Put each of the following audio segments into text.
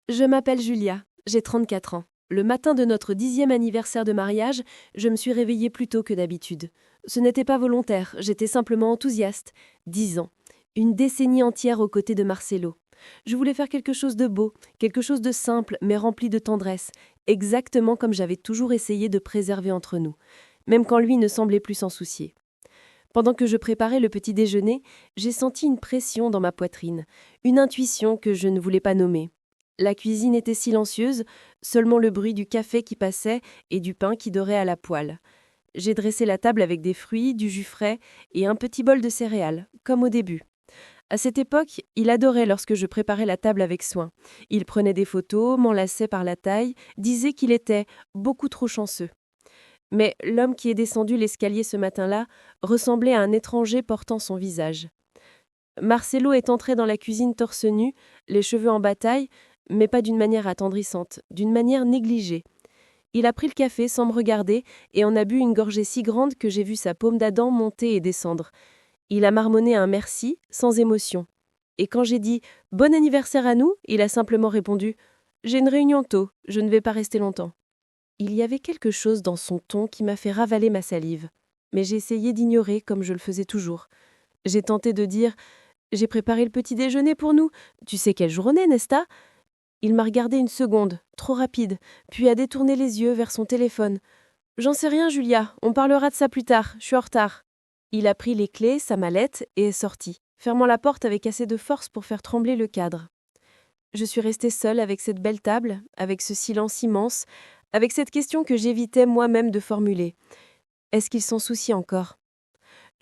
Je m'appelle Julia, j'ai 34 ans. Le matin de notre 10e anniversaire de mariage, je me suis réveillée plus tôt que d'habitude. Ce n'était pas volontaire, j'étais simplement enthousiaste. 10 ans. Une décennie entière aux côtés de Marcelo. Je voulais faire quelque chose de beau, quelque chose de simple mais rempli de tendresse, exactement comme j'avais toujours essayé de préserver entre nous, même quand lui ne semblait plus s'en soucier. Pendant que je préparais le petit déjeuner, j'ai senti une pression dans ma poitrine, une intuition que je ne voulais pas nommer. La cuisine était silencieuse, seulement le bruit du café qui passait et du pain qui dorait à la poêle. J'ai dressé la table avec des fruits, du jus frais et un petit bol de céréales, comme au début. À cette époque, il adorait lorsque je préparais la table avec soin. Il prenait des photos, m'enlaçait par la taille, disait qu'il était beaucoup trop chanceux. Mais l'homme qui est descendu l'escalier ce matin-là ressemblait à un étranger portant son visage. Marcelo est entré dans la cuisine torse nu, les cheveux en bataille, mais pas d'une manière attendrissante, d'une manière négligée. Il a pris le café sans me regarder et en a bu une gorgée si grande que j'ai vu sa paume d'Adam monter et descendre. Il a marmonné un merci, sans émotion. Et quand j'ai dit « Bon anniversaire à nous », il a simplement répondu « J'ai une réunion tôt, je ne vais pas rester longtemps ». Il y avait quelque chose dans son ton qui m'a fait ravaler ma salive. Mais j'ai essayé d'ignorer comme je le faisais toujours. J'ai tenté de dire « J'ai préparé le petit déjeuner pour nous. Tu sais quelle journée, n'est-ce pas ?» Il m'a regardé une seconde, trop rapide, puis a détourné les yeux vers son téléphone. « J'en sais rien, Julia, on parlera de ça plus tard, je suis en retard. » Il a pris les clés, sa mallette, et est sorti, fermant la porte avec assez de force pour faire trembler le cadre. Je suis restée seule avec cette belle table, avec ce silence immense, avec cette question que j'évitais moi-même de formuler. Est-ce qu'il s'en soucie encore ?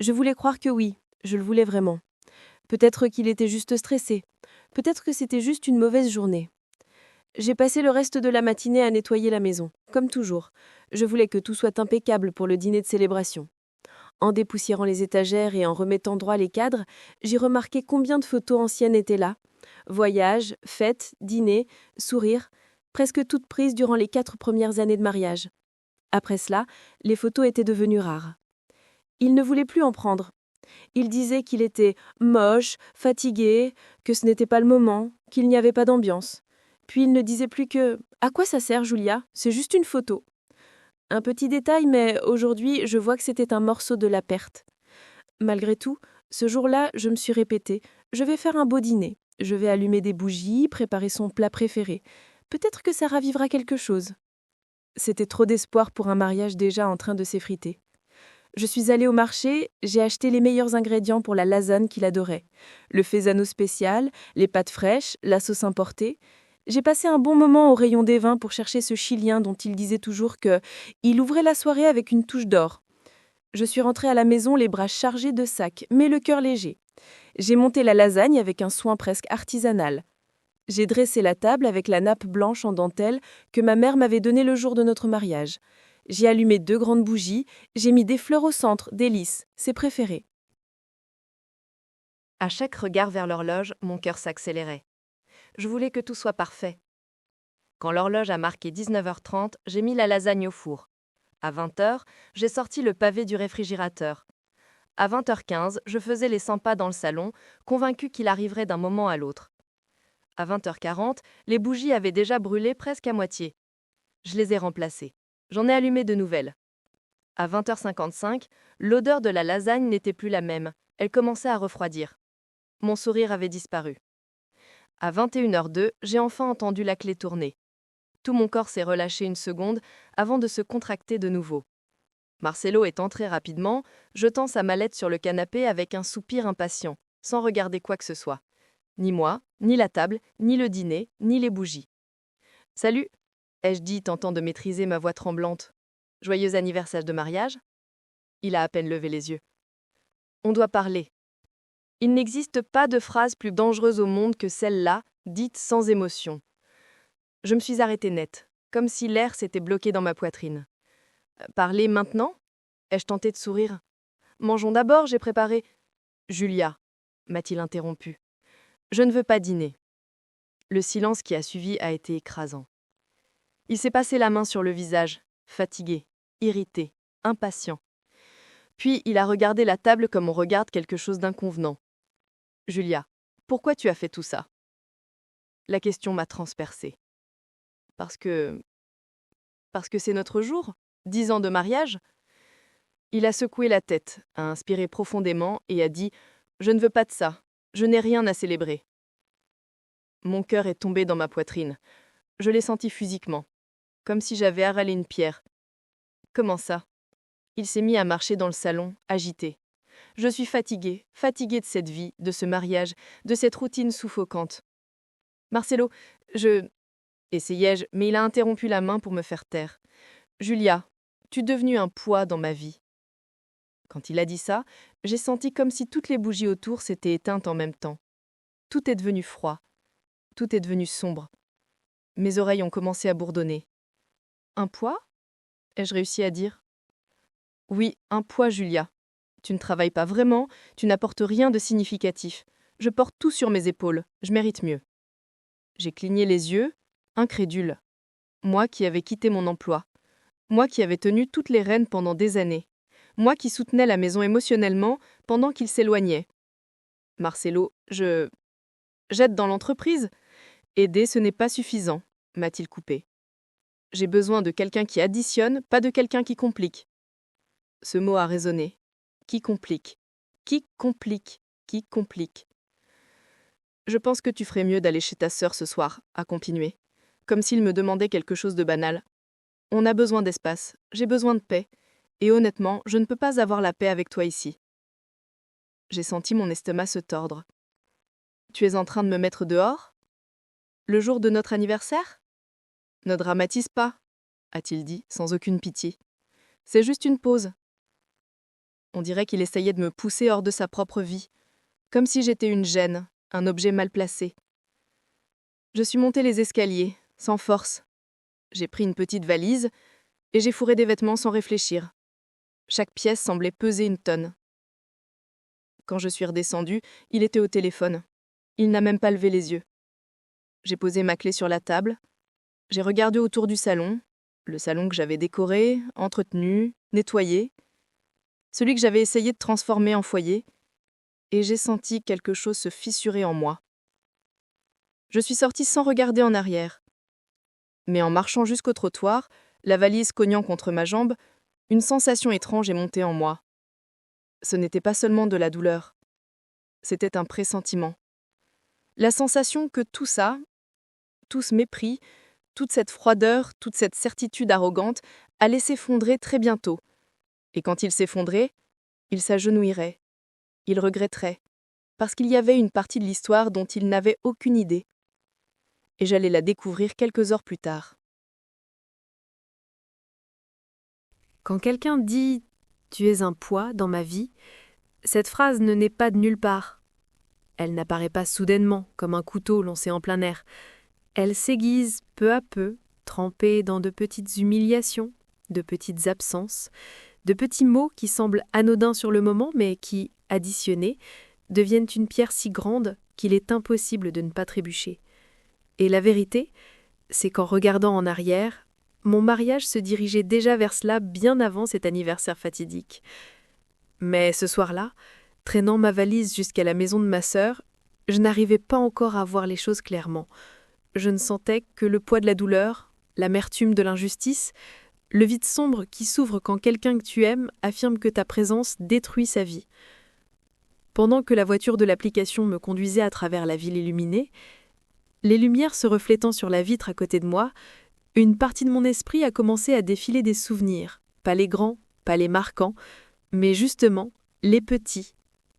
Je voulais croire que oui, je le voulais vraiment. Peut-être qu'il était juste stressé. Peut-être que c'était juste une mauvaise journée. J'ai passé le reste de la matinée à nettoyer la maison, comme toujours. Je voulais que tout soit impeccable pour le dîner de célébration. En dépoussiérant les étagères et en remettant droit les cadres, j'ai remarqué combien de photos anciennes étaient là. Voyages, fêtes, dîners, sourires, presque toutes prises durant les 4 premières années de mariage. Après cela, les photos étaient devenues rares. Il ne voulait plus en prendre. Il disait qu'il était moche, fatigué, que ce n'était pas le moment, qu'il n'y avait pas d'ambiance. Puis il ne disait plus que « À quoi ça sert, Julia ? C'est juste une photo ». Un petit détail, mais aujourd'hui, je vois que c'était un morceau de la perte. Malgré tout, ce jour-là, je me suis répété « Je vais faire un beau dîner. Je vais allumer des bougies, préparer son plat préféré. Peut-être que ça ravivera quelque chose. » C'était trop d'espoir pour un mariage déjà en train de s'effriter. Je suis allée au marché, j'ai acheté les meilleurs ingrédients pour la lasagne qu'il adorait. Le faisano spécial, les pâtes fraîches, la sauce importée. J'ai passé un bon moment au rayon des vins pour chercher ce Chilien dont il disait toujours que il ouvrait la soirée avec une touche d'or. Je suis rentrée à la maison les bras chargés de sacs, mais le cœur léger. J'ai monté la lasagne avec un soin presque artisanal. J'ai dressé la table avec la nappe blanche en dentelle que ma mère m'avait donnée le jour de notre mariage. J'ai allumé 2 grandes bougies, j'ai mis des fleurs au centre, des lys, ses préférées. À chaque regard vers l'horloge, mon cœur s'accélérait. Je voulais que tout soit parfait. Quand l'horloge a marqué 19h30, j'ai mis la lasagne au four. À 20h, j'ai sorti le pavé du réfrigérateur. À 20h15, je faisais les 100 pas dans le salon, convaincu qu'il arriverait d'un moment à l'autre. À 20h40, les bougies avaient déjà brûlé presque à moitié. Je les ai remplacées. J'en ai allumé de nouvelles. À 20h55, l'odeur de la lasagne n'était plus la même. Elle commençait à refroidir. Mon sourire avait disparu. À 21h02, j'ai enfin entendu la clé tourner. Tout mon corps s'est relâché une seconde avant de se contracter de nouveau. Marcelo est entré rapidement, jetant sa mallette sur le canapé avec un soupir impatient, sans regarder quoi que ce soit. Ni moi, ni la table, ni le dîner, ni les bougies. « Salut !» ai-je dit, tentant de maîtriser ma voix tremblante. « Joyeux anniversaire de mariage ?» Il a à peine levé les yeux. « On doit parler. » Il n'existe pas de phrase plus dangereuse au monde que celle-là, dite sans émotion. Je me suis arrêtée net, comme si l'air s'était bloqué dans ma poitrine. « Parler maintenant ?» ai-je tenté de sourire. « Mangeons d'abord, j'ai préparé. »« Julia » m'a-t-il interrompu. « Je ne veux pas dîner. » Le silence qui a suivi a été écrasant. Il s'est passé la main sur le visage, fatigué, irrité, impatient. Puis il a regardé la table comme on regarde quelque chose d'inconvenant. « Julia, pourquoi tu as fait tout ça ?» La question m'a transpercée. Parce que c'est notre jour, 10 ans de mariage. Il a secoué la tête, a inspiré profondément et a dit « Je ne veux pas de ça, je n'ai rien à célébrer ». Mon cœur est tombé dans ma poitrine. Je l'ai senti physiquement, comme si j'avais avalé une pierre. Comment ça? Il s'est mis à marcher dans le salon, agité. Je suis fatiguée de cette vie, de ce mariage, de cette routine suffocante. Marcelo, essayai-je, mais il a interrompu la main pour me faire taire. Julia, tu es devenue un poids dans ma vie. Quand il a dit ça, j'ai senti comme si toutes les bougies autour s'étaient éteintes en même temps. Tout est devenu froid. Tout est devenu sombre. Mes oreilles ont commencé à bourdonner. Un poids? Ai-je réussi à dire? Oui, un poids, Julia. Tu ne travailles pas vraiment, tu n'apportes rien de significatif. Je porte tout sur mes épaules, je mérite mieux. J'ai cligné les yeux, incrédule. Moi qui avais quitté mon emploi. Moi qui avais tenu toutes les rênes pendant des années. Moi qui soutenais la maison émotionnellement pendant qu'il s'éloignait. Marcelo, j'aide dans l'entreprise. Aider, ce n'est pas suffisant, m'a-t-il coupé. J'ai besoin de quelqu'un qui additionne, pas de quelqu'un qui complique. Ce mot a résonné. Qui complique? Qui complique? Qui complique? Je pense que tu ferais mieux d'aller chez ta sœur ce soir, a continué, comme s'il me demandait quelque chose de banal. On a besoin d'espace, j'ai besoin de paix, et honnêtement, je ne peux pas avoir la paix avec toi ici. J'ai senti mon estomac se tordre. Tu es en train de me mettre dehors? Le jour de notre anniversaire? Ne dramatise pas, a-t-il dit, sans aucune pitié. C'est juste une pause. On dirait qu'il essayait de me pousser hors de sa propre vie, comme si j'étais une gêne, un objet mal placé. Je suis montée les escaliers, sans force. J'ai pris une petite valise et j'ai fourré des vêtements sans réfléchir. Chaque pièce semblait peser une tonne. Quand je suis redescendue, il était au téléphone. Il n'a même pas levé les yeux. J'ai posé ma clé sur la table. J'ai regardé autour du salon, le salon que j'avais décoré, entretenu, nettoyé, celui que j'avais essayé de transformer en foyer, et j'ai senti quelque chose se fissurer en moi. Je suis sortie sans regarder en arrière. Mais en marchant jusqu'au trottoir, la valise cognant contre ma jambe, une sensation étrange est montée en moi. Ce n'était pas seulement de la douleur. C'était un pressentiment. La sensation que tout ça, tout ce mépris, toute cette froideur, toute cette certitude arrogante allait s'effondrer très bientôt. Et quand il s'effondrait, il s'agenouillerait. Il regretterait, parce qu'il y avait une partie de l'histoire dont il n'avait aucune idée. Et j'allais la découvrir quelques heures plus tard. Quand quelqu'un dit « tu es un poids dans ma vie », cette phrase ne naît pas de nulle part. Elle n'apparaît pas soudainement, comme un couteau lancé en plein air. Elle s'aiguise peu à peu, trempée dans de petites humiliations, de petites absences, de petits mots qui semblent anodins sur le moment, mais qui, additionnés, deviennent une pierre si grande qu'il est impossible de ne pas trébucher. Et la vérité, c'est qu'en regardant en arrière, mon mariage se dirigeait déjà vers cela bien avant cet anniversaire fatidique. Mais ce soir-là, traînant ma valise jusqu'à la maison de ma sœur, je n'arrivais pas encore à voir les choses clairement. Je ne sentais que le poids de la douleur, l'amertume de l'injustice, le vide sombre qui s'ouvre quand quelqu'un que tu aimes affirme que ta présence détruit sa vie. Pendant que la voiture de l'application me conduisait à travers la ville illuminée, les lumières se reflétant sur la vitre à côté de moi, une partie de mon esprit a commencé à défiler des souvenirs, pas les grands, pas les marquants, mais justement les petits,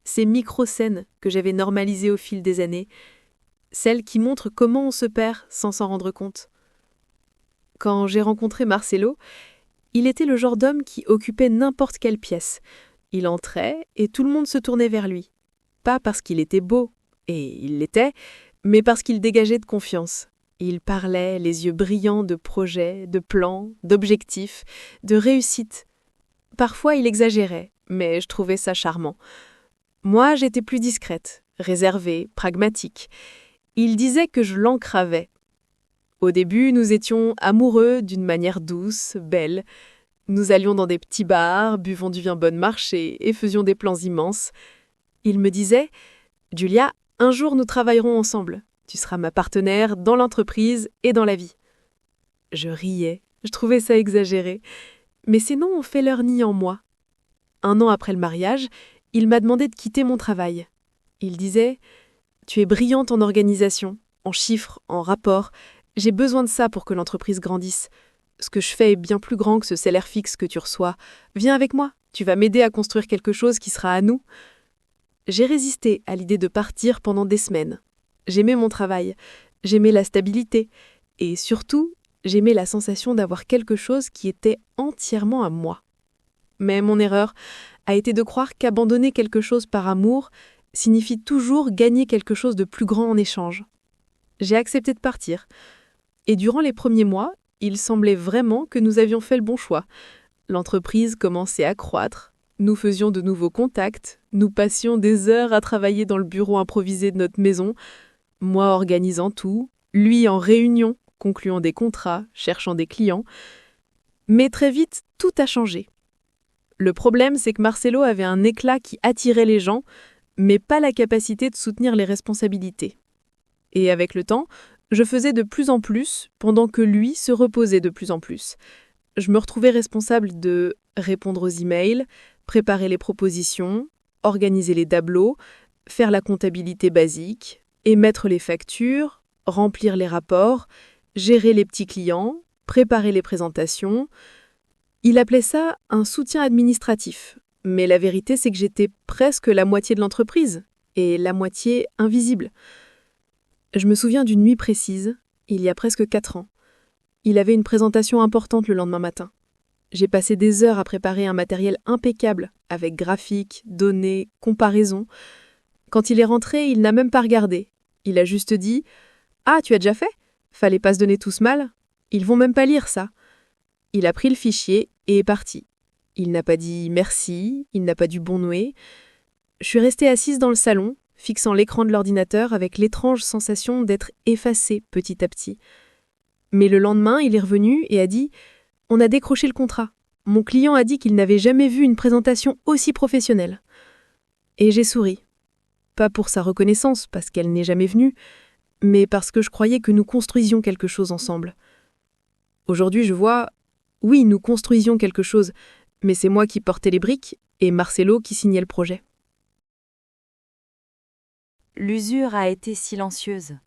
ces micro-scènes que j'avais normalisées au fil des années, celles qui montrent comment on se perd sans s'en rendre compte. Quand j'ai rencontré Marcelo, il était le genre d'homme qui occupait n'importe quelle pièce. Il entrait et tout le monde se tournait vers lui. Pas parce qu'il était beau, et il l'était, mais parce qu'il dégageait de confiance. Il parlait, les yeux brillants de projets, de plans, d'objectifs, de réussites. Parfois il exagérait, mais je trouvais ça charmant. Moi, j'étais plus discrète, réservée, pragmatique. Il disait que je l'encravais. Au début, nous étions amoureux d'une manière douce, belle. Nous allions dans des petits bars, buvons du vin bon marché et faisions des plans immenses. Il me disait « Julia, un jour nous travaillerons ensemble. Tu seras ma partenaire dans l'entreprise et dans la vie. » Je riais, je trouvais ça exagéré. Mais ces noms ont fait leur nid en moi. 1 an après le mariage, il m'a demandé de quitter mon travail. Il disait « Tu es brillante en organisation, en chiffres, en rapports. J'ai besoin de ça pour que l'entreprise grandisse. Ce que je fais est bien plus grand que ce salaire fixe que tu reçois. Viens avec moi, tu vas m'aider à construire quelque chose qui sera à nous. » J'ai résisté à l'idée de partir pendant des semaines. J'aimais mon travail, j'aimais la stabilité et surtout, j'aimais la sensation d'avoir quelque chose qui était entièrement à moi. Mais mon erreur a été de croire qu'abandonner quelque chose par amour signifie toujours gagner quelque chose de plus grand en échange. J'ai accepté de partir. Et durant les premiers mois, il semblait vraiment que nous avions fait le bon choix. L'entreprise commençait à croître, nous faisions de nouveaux contacts, nous passions des heures à travailler dans le bureau improvisé de notre maison, moi organisant tout, lui en réunion, concluant des contrats, cherchant des clients. Mais très vite, tout a changé. Le problème, c'est que Marcelo avait un éclat qui attirait les gens, mais pas la capacité de soutenir les responsabilités. Et avec le temps, je faisais de plus en plus, pendant que lui se reposait de plus en plus. Je me retrouvais responsable de répondre aux emails, préparer les propositions, organiser les tableaux, faire la comptabilité basique, émettre les factures, remplir les rapports, gérer les petits clients, préparer les présentations. Il appelait ça un soutien administratif, mais la vérité c'est que j'étais presque la moitié de l'entreprise, et la moitié invisible. Je me souviens d'une nuit précise, il y a presque 4 ans. Il avait une présentation importante le lendemain matin. J'ai passé des heures à préparer un matériel impeccable, avec graphiques, données, comparaisons. Quand il est rentré, il n'a même pas regardé. Il a juste dit « Ah, tu as déjà fait ? Fallait pas se donner tous mal. Ils vont même pas lire ça. » Il a pris le fichier et est parti. Il n'a pas dit merci, il n'a pas dit bon nuit. Je suis restée assise dans le salon, fixant l'écran de l'ordinateur avec l'étrange sensation d'être effacée petit à petit. Mais le lendemain, il est revenu et a dit « On a décroché le contrat. Mon client a dit qu'il n'avait jamais vu une présentation aussi professionnelle. » Et j'ai souri. Pas pour sa reconnaissance, parce qu'elle n'est jamais venue, mais parce que je croyais que nous construisions quelque chose ensemble. Aujourd'hui, je vois, oui, nous construisions quelque chose, mais c'est moi qui portais les briques et Marcelo qui signait le projet. L'usure a été silencieuse,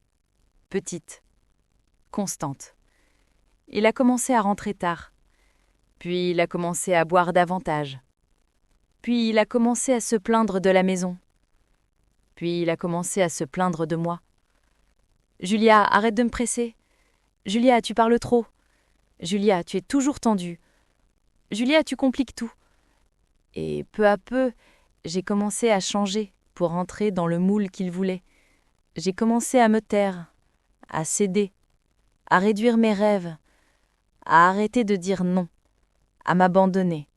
petite, constante. Il a commencé à rentrer tard, puis il a commencé à boire davantage, puis il a commencé à se plaindre de la maison, puis il a commencé à se plaindre de moi. « Julia, arrête de me presser. Julia, tu parles trop. Julia, tu es toujours tendue. Julia, tu compliques tout. » Et peu à peu, j'ai commencé à changer pour entrer dans le moule qu'il voulait. J'ai commencé à me taire, à céder, à réduire mes rêves, à arrêter de dire non, à m'abandonner.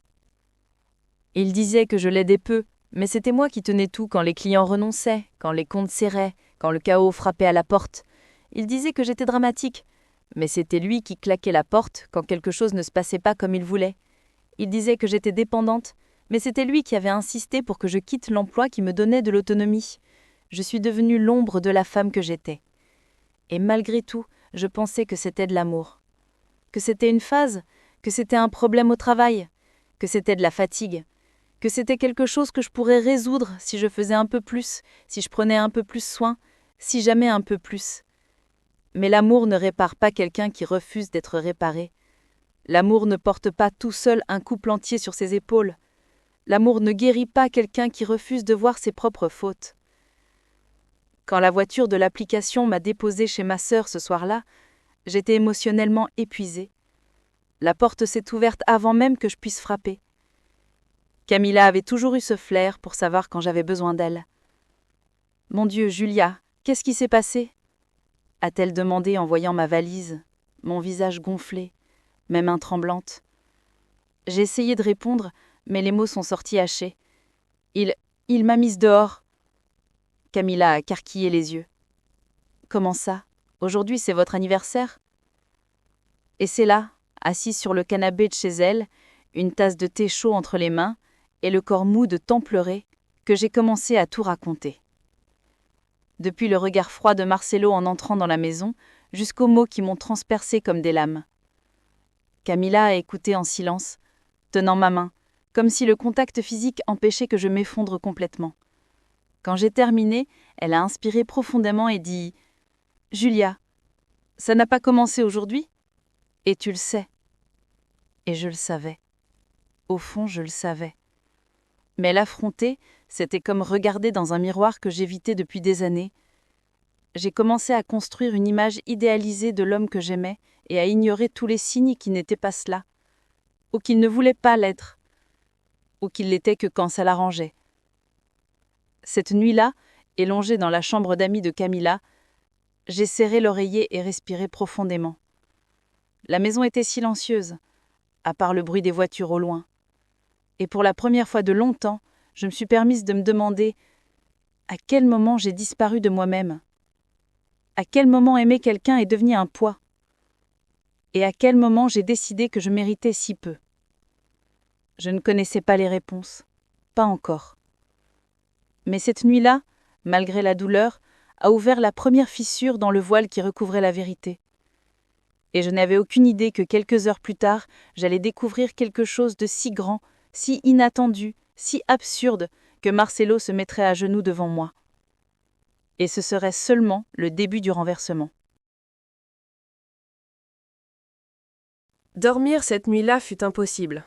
Il disait que je l'aidais peu, mais c'était moi qui tenais tout quand les clients renonçaient, quand les comptes serraient, quand le chaos frappait à la porte. Il disait que j'étais dramatique, mais c'était lui qui claquait la porte quand quelque chose ne se passait pas comme il voulait. Il disait que j'étais dépendante, mais c'était lui qui avait insisté pour que je quitte l'emploi qui me donnait de l'autonomie. Je suis devenue l'ombre de la femme que j'étais. Et malgré tout, je pensais que c'était de l'amour. Que c'était une phase, que c'était un problème au travail, que c'était de la fatigue, que c'était quelque chose que je pourrais résoudre si je faisais un peu plus, si je prenais un peu plus soin, si jamais un peu plus. Mais l'amour ne répare pas quelqu'un qui refuse d'être réparé. L'amour ne porte pas tout seul un couple entier sur ses épaules. L'amour ne guérit pas quelqu'un qui refuse de voir ses propres fautes. Quand la voiture de l'application m'a déposée chez ma sœur ce soir-là, j'étais émotionnellement épuisée. La porte s'est ouverte avant même que je puisse frapper. Camilla avait toujours eu ce flair pour savoir quand j'avais besoin d'elle. « Mon Dieu, Julia, qu'est-ce qui s'est passé ?» a-t-elle demandé en voyant ma valise, mon visage gonflé, mes mains tremblantes. J'ai essayé de répondre, mais les mots sont sortis hachés. Il m'a mise dehors. Camilla a carquillé les yeux. Comment ça ? Aujourd'hui, c'est votre anniversaire ? Et c'est là, assise sur le canapé de chez elle, une tasse de thé chaud entre les mains et le corps mou de tant pleurer, que j'ai commencé à tout raconter. depuis le regard froid de Marcelo en entrant dans la maison, jusqu'aux mots qui m'ont transpercé comme des lames. Camilla a écouté en silence, tenant ma main, comme si le contact physique empêchait que je m'effondre complètement. Quand j'ai terminé, elle a inspiré profondément et dit « Julia, ça n'a pas commencé aujourd'hui ? Et tu le sais. » Et je le savais. Au fond, je le savais. Mais l'affronter, c'était comme regarder dans un miroir que j'évitais depuis des années. J'ai commencé à construire une image idéalisée de l'homme que j'aimais et à ignorer tous les signes qui n'étaient pas cela, ou qu'il ne voulait pas l'être, ou qu'il l'était que quand ça l'arrangeait. Cette nuit-là, élongée dans la chambre d'amis de Camilla, j'ai serré l'oreiller et respiré profondément. La maison était silencieuse, à part le bruit des voitures au loin. Et pour la première fois de longtemps, je me suis permise de me demander à quel moment j'ai disparu de moi-même, à quel moment aimer quelqu'un est devenu un poids, et à quel moment j'ai décidé que je méritais si peu. Je ne connaissais pas les réponses, pas encore. Mais cette nuit-là, malgré la douleur, a ouvert la première fissure dans le voile qui recouvrait la vérité. Et je n'avais aucune idée que quelques heures plus tard, j'allais découvrir quelque chose de si grand, si inattendu, si absurde, que Marcelo se mettrait à genoux devant moi. Et ce serait seulement le début du renversement. Dormir cette nuit-là fut impossible.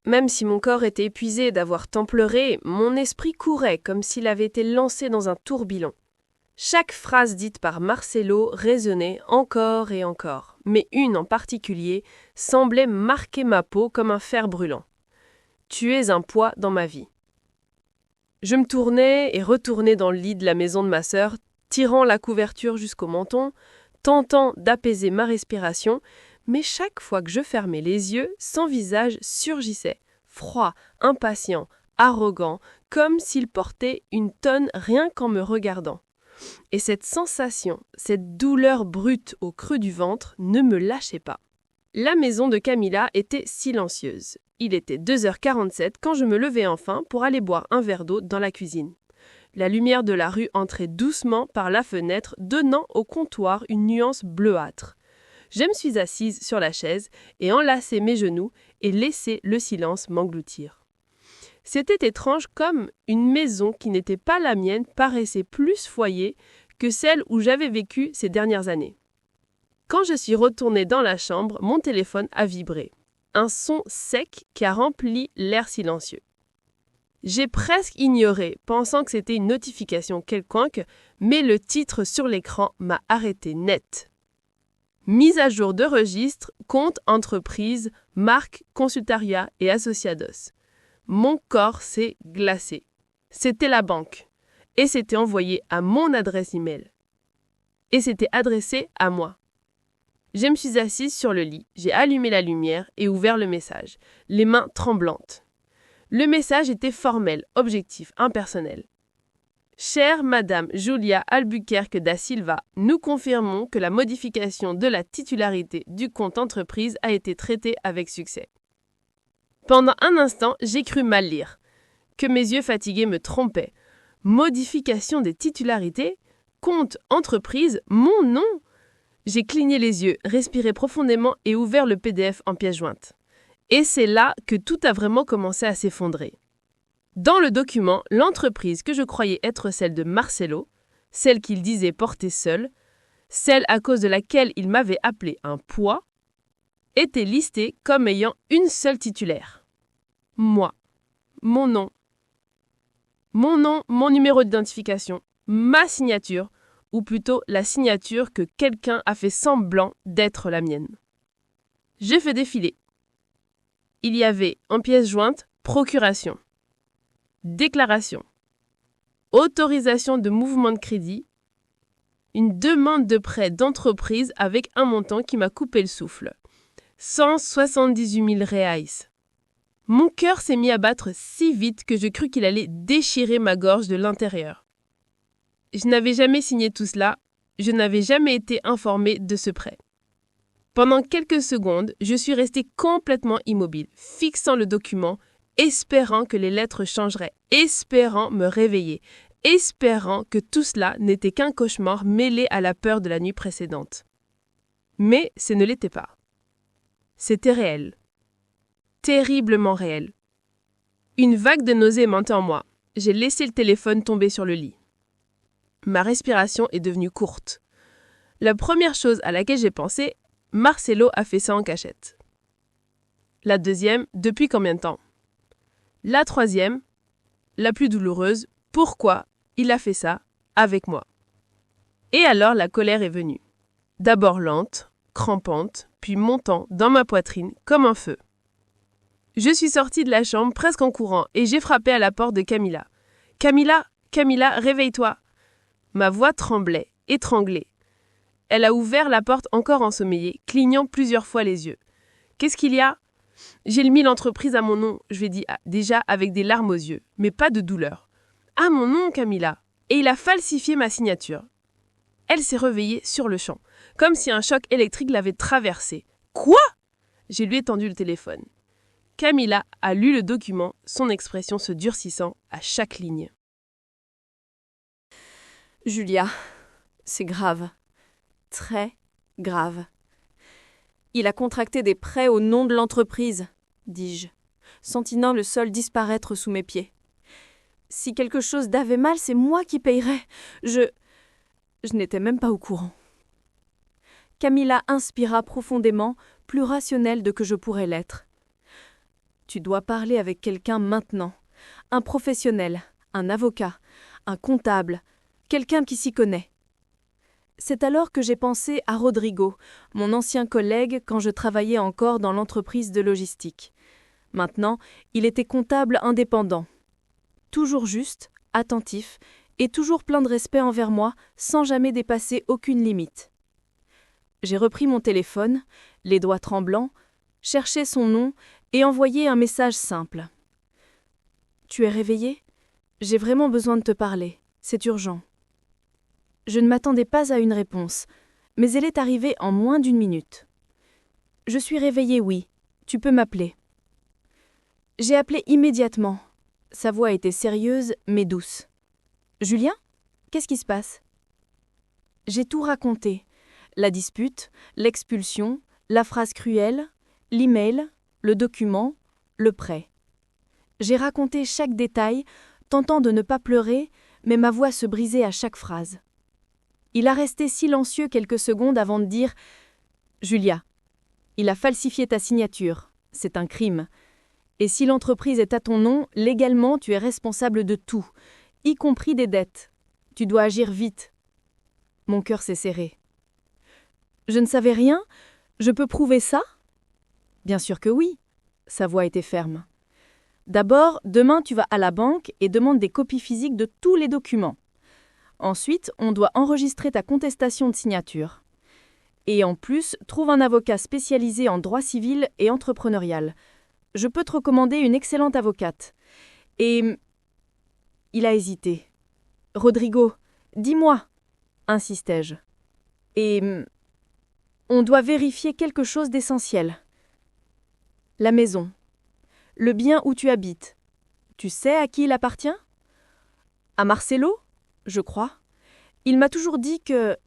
Même si mon corps était épuisé d'avoir tant pleuré, mon esprit courait comme s'il avait été lancé dans un tourbillon. Chaque phrase dite par Marcelo résonnait encore et encore, mais une en particulier semblait marquer ma peau comme un fer brûlant. « Tu es un poids dans ma vie ». Je me tournais et retournais dans le lit de la maison de ma sœur, tirant la couverture jusqu'au menton, tentant d'apaiser ma respiration, mais chaque fois que je fermais les yeux, son visage surgissait, froid, impatient, arrogant, comme s'il portait une tonne rien qu'en me regardant. Et cette sensation, cette douleur brute au creux du ventre ne me lâchait pas. La maison de Camilla était silencieuse. Il était 2h47 quand je me levai enfin pour aller boire un verre d'eau dans la cuisine. La lumière de la rue entrait doucement par la fenêtre, donnant au comptoir une nuance bleuâtre. Je me suis assise sur la chaise et enlacé mes genoux et laissé le silence m'engloutir. C'était étrange comme une maison qui n'était pas la mienne paraissait plus foyer que celle où j'avais vécu ces dernières années. Quand je suis retournée dans la chambre, mon téléphone a vibré. Un son sec qui a rempli l'air silencieux. J'ai presque ignoré, pensant que c'était une notification quelconque, mais le titre sur l'écran m'a arrêté net. Mise à jour de registre, compte entreprise, marque, consultariat et associados. Mon corps s'est glacé. C'était la banque. Et c'était envoyé à mon adresse email. Et c'était adressé à moi. Je me suis assise sur le lit, j'ai allumé la lumière et ouvert le message, les mains tremblantes. Le message était formel, objectif, impersonnel. Chère Madame Julia Albuquerque da Silva, nous confirmons que la modification de la titularité du compte entreprise a été traitée avec succès. Pendant un instant, j'ai cru mal lire, que mes yeux fatigués me trompaient. Modification des titularités ? Compte entreprise ? Mon nom ? J'ai cligné les yeux, respiré profondément et ouvert le PDF en pièce jointe. Et c'est là que tout a vraiment commencé à s'effondrer. Dans le document, l'entreprise que je croyais être celle de Marcelo, celle qu'il disait porter seul, celle à cause de laquelle il m'avait appelé un poids, était listée comme ayant une seule titulaire. Moi. Mon nom, mon numéro d'identification, ma signature, ou plutôt la signature que quelqu'un a fait semblant d'être la mienne. J'ai fait défiler. Il y avait en pièce jointe procuration, déclaration, autorisation de mouvement de crédit, une demande de prêt d'entreprise avec un montant qui m'a coupé le souffle. 178 000 reais. Mon cœur s'est mis à battre si vite que je crus qu'il allait déchirer ma gorge de l'intérieur. Je n'avais jamais signé tout cela, je n'avais jamais été informée de ce prêt. Pendant quelques secondes, je suis restée complètement immobile, fixant le document, espérant que les lettres changeraient, espérant me réveiller, espérant que tout cela n'était qu'un cauchemar mêlé à la peur de la nuit précédente. Mais ce ne l'était pas. C'était réel. Terriblement réel. Une vague de nausée montait en moi. J'ai laissé le téléphone tomber sur le lit. Ma respiration est devenue courte. La première chose à laquelle j'ai pensé, Marcelo a fait ça en cachette. La deuxième, depuis combien de temps? La troisième, la plus douloureuse, pourquoi il a fait ça avec moi? Et alors la colère est venue. D'abord lente, crampante, puis montant dans ma poitrine comme un feu. Je suis sortie de la chambre presque en courant et j'ai frappé à la porte de Camilla. « Camilla, Camilla, réveille-toi !» Ma voix tremblait, étranglée. Elle a ouvert la porte encore ensommeillée, clignant plusieurs fois les yeux. « Qu'est-ce qu'il y a ?» J'ai mis l'entreprise à mon nom, je lui ai dit déjà avec des larmes aux yeux, mais pas de douleur. « À mon nom, Camilla !» Et il a falsifié ma signature. Elle s'est réveillée sur le champ, comme si un choc électrique l'avait traversée. « Quoi ?» Je lui ai tendu le téléphone. Camilla a lu le document, son expression se durcissant à chaque ligne. Julia, c'est grave. Très grave. Il a contracté des prêts au nom de l'entreprise, dis-je, sentant le sol disparaître sous mes pieds. Si quelque chose d'avait mal, c'est moi qui payerais. Je n'étais même pas au courant. Camilla inspira profondément, plus rationnelle de que je pourrais l'être. Tu dois parler avec quelqu'un maintenant. Un professionnel, un avocat, un comptable, quelqu'un qui s'y connaît. C'est alors que j'ai pensé à Rodrigo, mon ancien collègue quand je travaillais encore dans l'entreprise de logistique. Maintenant, il était comptable indépendant. Toujours juste, attentif et toujours plein de respect envers moi, sans jamais dépasser aucune limite. J'ai repris mon téléphone, les doigts tremblants, cherché son nom et envoyé un message simple. « Tu es réveillé ? J'ai vraiment besoin de te parler. C'est urgent. » Je ne m'attendais pas à une réponse, mais elle est arrivée en moins d'1 minute. « Je suis réveillée, oui. Tu peux m'appeler. » J'ai appelé immédiatement. Sa voix était sérieuse, mais douce. « Julien ? Qu'est-ce qui se passe ?» J'ai tout raconté. La dispute, l'expulsion, la phrase cruelle, l'email, le document, le prêt. J'ai raconté chaque détail, tentant de ne pas pleurer, mais ma voix se brisait à chaque phrase. Il a resté silencieux quelques secondes avant de dire « Julia, il a falsifié ta signature. C'est un crime. Et si l'entreprise est à ton nom, légalement, tu es responsable de tout, y compris des dettes. Tu dois agir vite. » Mon cœur s'est serré. « Je ne savais rien. Je peux prouver ça ?» Bien sûr que oui. Sa voix était ferme. « D'abord, demain, tu vas à la banque et demandes des copies physiques de tous les documents. Ensuite, on doit enregistrer ta contestation de signature. Et en plus, trouve un avocat spécialisé en droit civil et entrepreneurial. Je peux te recommander une excellente avocate. Et... » Il a hésité. « Rodrigo, dis-moi, » insistai-je. « Et... on doit vérifier quelque chose d'essentiel. La maison. Le bien où tu habites. Tu sais à qui il appartient ? À Marcelo ? Je crois. Il m'a toujours dit que... »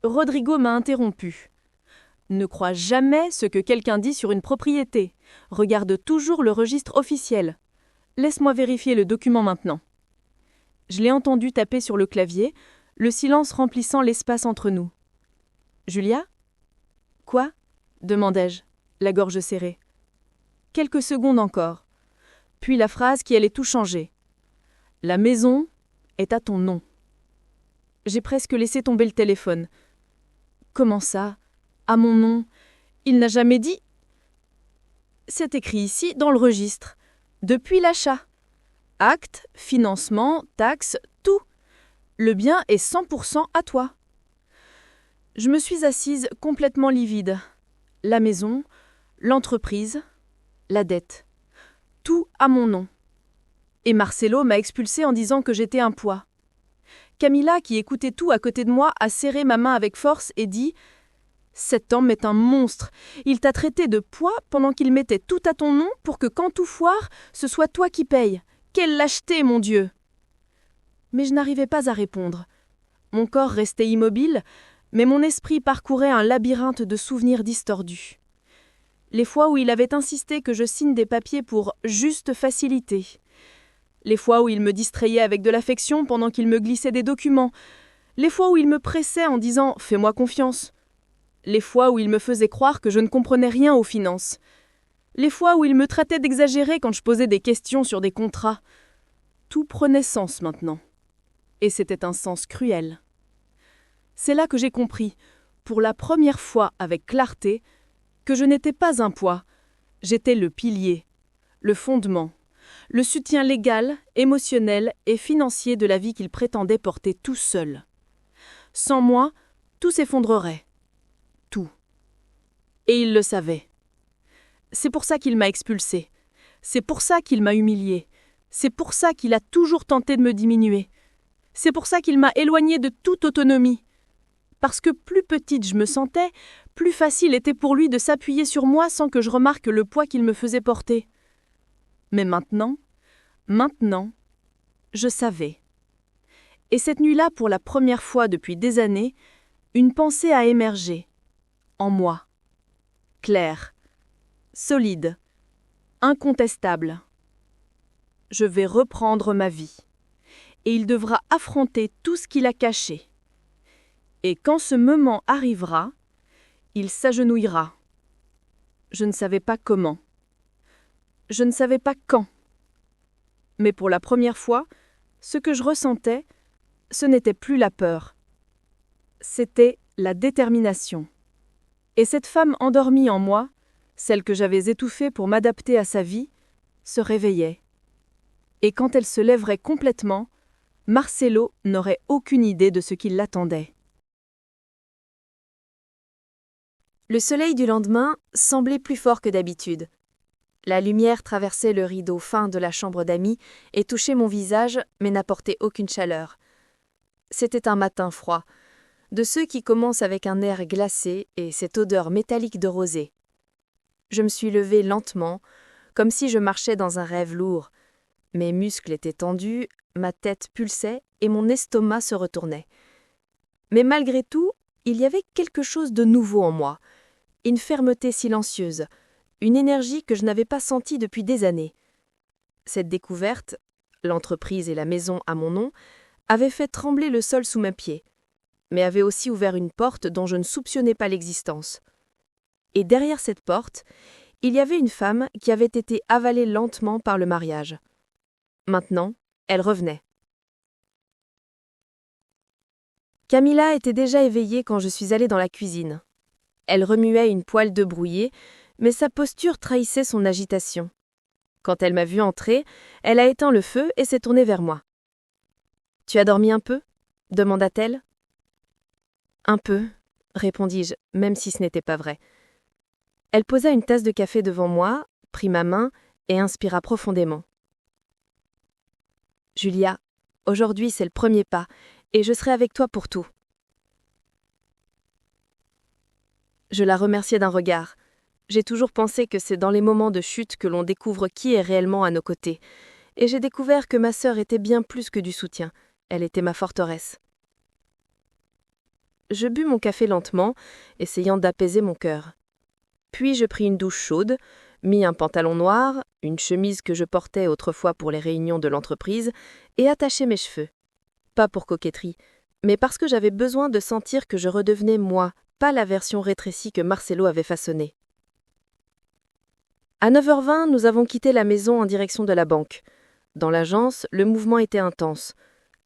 Rodrigo m'a interrompu. « Ne crois jamais ce que quelqu'un dit sur une propriété. Regarde toujours le registre officiel. Laisse-moi vérifier le document maintenant. » Je l'ai entendu taper sur le clavier, le silence remplissant l'espace entre nous. « Julia ? » ?»« Quoi ? » demandai-je, la gorge serrée. Quelques secondes encore. Puis la phrase qui allait tout changer. « La maison est à ton nom. » J'ai presque laissé tomber le téléphone. « Comment ça ? À mon nom ? Il n'a jamais dit ?» C'est écrit ici, dans le registre. Depuis l'achat. Acte, financement, taxes, tout. Le bien est 100% à toi. Je me suis assise complètement livide. La maison, l'entreprise, la dette. Tout à mon nom. Et Marcelo m'a expulsée en disant que j'étais un poids. Camilla, qui écoutait tout à côté de moi, a serré ma main avec force et dit « Cet homme est un monstre. Il t'a traité de poids pendant qu'il mettait tout à ton nom pour que quand tout foire, ce soit toi qui payes. Quelle lâcheté, mon Dieu !» Mais je n'arrivais pas à répondre. Mon corps restait immobile, mais mon esprit parcourait un labyrinthe de souvenirs distordus. Les fois où il avait insisté que je signe des papiers pour juste facilité. Les fois où il me distrayait avec de l'affection pendant qu'il me glissait des documents. Les fois où il me pressait en disant « Fais-moi confiance ». Les fois où il me faisait croire que je ne comprenais rien aux finances. Les fois où il me traitait d'exagérer quand je posais des questions sur des contrats. Tout prenait sens maintenant. Et c'était un sens cruel. C'est là que j'ai compris, pour la première fois avec clarté, que je n'étais pas un poids, j'étais le pilier, le fondement, le soutien légal, émotionnel et financier de la vie qu'il prétendait porter tout seul. Sans moi, tout s'effondrerait. Tout. Et il le savait. C'est pour ça qu'il m'a expulsé. C'est pour ça qu'il m'a humilié. C'est pour ça qu'il a toujours tenté de me diminuer. C'est pour ça qu'il m'a éloignée de toute autonomie. Parce que plus petite je me sentais, plus facile était pour lui de s'appuyer sur moi sans que je remarque le poids qu'il me faisait porter. Mais maintenant, je savais. Et cette nuit-là, pour la première fois depuis des années, une pensée a émergé. En moi. Claire. Solide. Incontestable. Je vais reprendre ma vie. Et il devra affronter tout ce qu'il a caché. Et quand ce moment arrivera, il s'agenouillera. Je ne savais pas comment. Je ne savais pas quand. Mais pour la première fois, ce que je ressentais, ce n'était plus la peur. C'était la détermination. Et cette femme endormie en moi, celle que j'avais étouffée pour m'adapter à sa vie, se réveillait. Et quand elle se lèverait complètement, Marcelo n'aurait aucune idée de ce qui l'attendait. Le soleil du lendemain semblait plus fort que d'habitude. La lumière traversait le rideau fin de la chambre d'amis et touchait mon visage, mais n'apportait aucune chaleur. C'était un matin froid, de ceux qui commencent avec un air glacé et cette odeur métallique de rosée. Je me suis levée lentement, comme si je marchais dans un rêve lourd. Mes muscles étaient tendus, ma tête pulsait et mon estomac se retournait. Mais malgré tout, il y avait quelque chose de nouveau en moi, une fermeté silencieuse, une énergie que je n'avais pas sentie depuis des années. Cette découverte, l'entreprise et la maison à mon nom, avait fait trembler le sol sous mes pieds, mais avait aussi ouvert une porte dont je ne soupçonnais pas l'existence. Et derrière cette porte, il y avait une femme qui avait été avalée lentement par le mariage. Maintenant, elle revenait. Camilla était déjà éveillée quand je suis allée dans la cuisine. Elle remuait une poêle de brouillé, mais sa posture trahissait son agitation. Quand elle m'a vue entrer, elle a éteint le feu et s'est tournée vers moi. « Tu as dormi un peu » demanda-t-elle. « Un peu » répondis-je, même si ce n'était pas vrai. Elle posa une tasse de café devant moi, prit ma main et inspira profondément. « Julia, aujourd'hui c'est le premier pas, et je serai avec toi pour tout. » Je la remerciai d'un regard. J'ai toujours pensé que c'est dans les moments de chute que l'on découvre qui est réellement à nos côtés. Et j'ai découvert que ma sœur était bien plus que du soutien. Elle était ma forteresse. Je bus mon café lentement, essayant d'apaiser mon cœur. Puis je pris une douche chaude, mis un pantalon noir, une chemise que je portais autrefois pour les réunions de l'entreprise, et attachai mes cheveux. Pas pour coquetterie, mais parce que j'avais besoin de sentir que je redevenais moi, pas la version rétrécie que Marcelo avait façonnée. À 9h20, nous avons quitté la maison en direction de la banque. Dans l'agence, le mouvement était intense.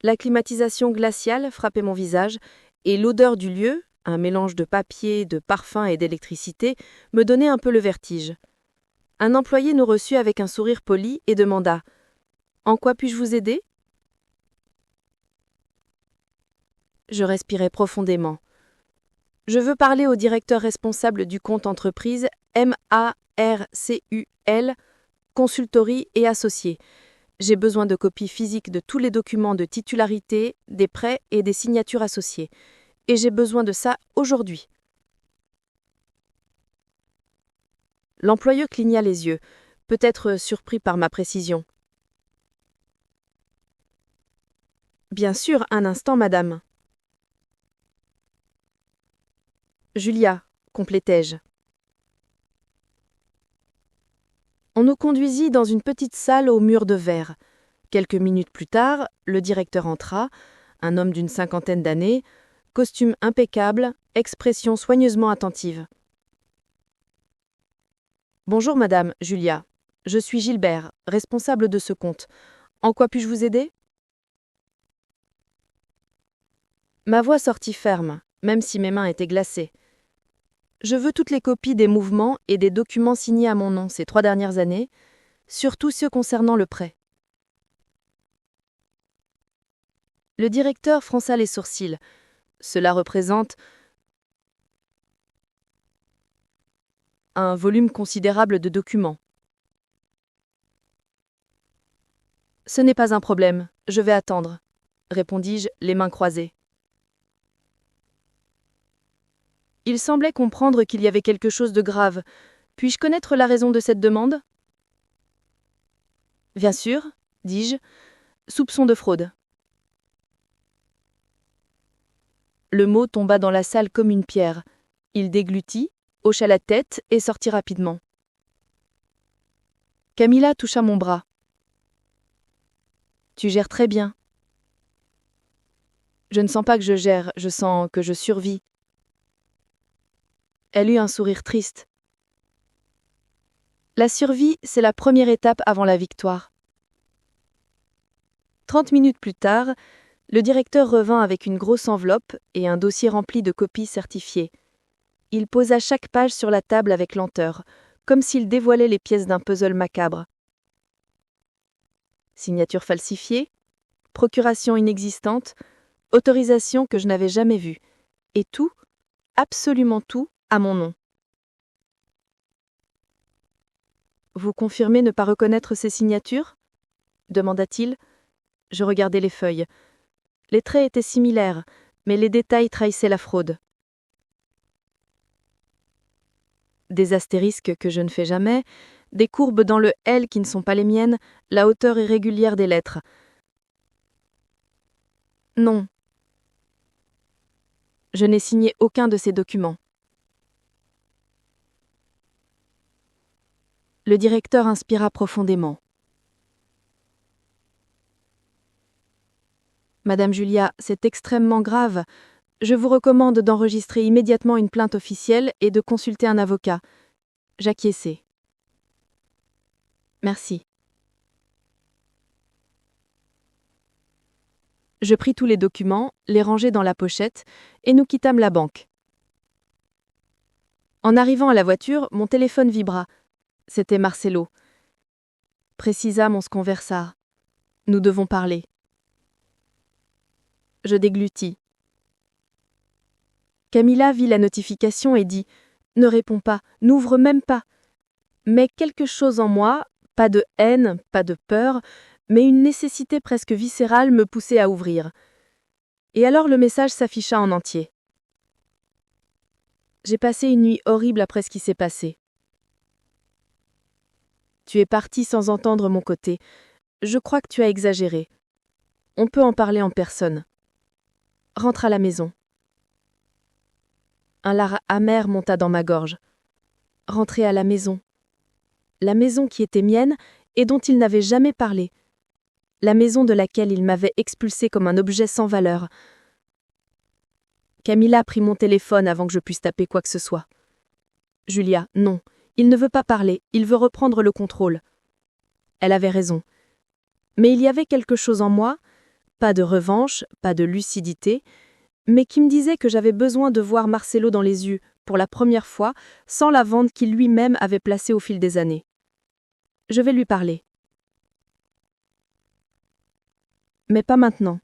La climatisation glaciale frappait mon visage et l'odeur du lieu, un mélange de papier, de parfum et d'électricité, me donnait un peu le vertige. Un employé nous reçut avec un sourire poli et demanda « En quoi puis-je vous aider ?» Je respirais profondément. « Je veux parler au directeur responsable du compte entreprise MARCUL, Consultory et Associés. J'ai besoin de copies physiques de tous les documents de titularité, des prêts et des signatures associées. Et j'ai besoin de ça aujourd'hui. » L'employeur cligna les yeux, peut-être surpris par ma précision. Bien sûr, un instant, madame. Julia, complétai-je. On nous conduisit dans une petite salle aux murs de verre. Quelques minutes plus tard, le directeur entra, un homme d'une 50aine d'années, costume impeccable, expression soigneusement attentive. Bonjour madame, Julia. Je suis Gilbert, responsable de ce compte. En quoi puis-je vous aider? Ma voix sortit ferme, même si mes mains étaient glacées. Je veux toutes les copies des mouvements et des documents signés à mon nom ces 3 dernières années, surtout ceux concernant le prêt. Le directeur fronça les sourcils. Cela représente un volume considérable de documents. Ce n'est pas un problème, je vais attendre, répondis-je, les mains croisées. Il semblait comprendre qu'il y avait quelque chose de grave. Puis-je connaître la raison de cette demande? Bien sûr, dis-je, soupçon de fraude. Le mot tomba dans la salle comme une pierre. Il déglutit, hocha la tête et sortit rapidement. Camilla toucha mon bras. Tu gères très bien. Je ne sens pas que je gère, je sens que je survis. Elle eut un sourire triste. La survie, c'est la première étape avant la victoire. 30 minutes plus tard, le directeur revint avec une grosse enveloppe et un dossier rempli de copies certifiées. Il posa chaque page sur la table avec lenteur, comme s'il dévoilait les pièces d'un puzzle macabre. Signature falsifiée, procuration inexistante, autorisation que je n'avais jamais vue, et tout, absolument tout, à mon nom. Vous confirmez ne pas reconnaître ces signatures? Demanda-t-il. Je regardai les feuilles. Les traits étaient similaires, mais les détails trahissaient la fraude. Des astérisques que je ne fais jamais, des courbes dans le L qui ne sont pas les miennes, la hauteur irrégulière des lettres. Non. Je n'ai signé aucun de ces documents. Le directeur inspira profondément. Madame Julia, c'est extrêmement grave. Je vous recommande d'enregistrer immédiatement une plainte officielle et de consulter un avocat. J'acquiesçai. Merci. Je pris tous les documents, les rangeai dans la pochette, et nous quittâmes la banque. En arrivant à la voiture, mon téléphone vibra. C'était Marcelo. Précisâmes, on se conversa. Nous devons parler. Je déglutis. Camilla vit la notification et dit « Ne réponds pas, n'ouvre même pas ». Mais quelque chose en moi, pas de haine, pas de peur, mais une nécessité presque viscérale me poussait à ouvrir. Et alors le message s'afficha en entier. J'ai passé une nuit horrible après ce qui s'est passé. Tu es parti sans entendre mon côté. Je crois que tu as exagéré. On peut en parler en personne. Rentre à la maison. Un lard amer monta dans ma gorge. Rentrer à la maison. La maison qui était mienne et dont il n'avait jamais parlé. La maison de laquelle il m'avait expulsé comme un objet sans valeur. Camilla prit mon téléphone avant que je puisse taper quoi que ce soit. Julia, non. Il ne veut pas parler, il veut reprendre le contrôle. Elle avait raison. Mais il y avait quelque chose en moi, pas de revanche, pas de lucidité, mais qui me disait que j'avais besoin de voir Marcelo dans les yeux, pour la première fois, sans la vente qu'il lui-même avait placée au fil des années. Je vais lui parler. Mais pas maintenant.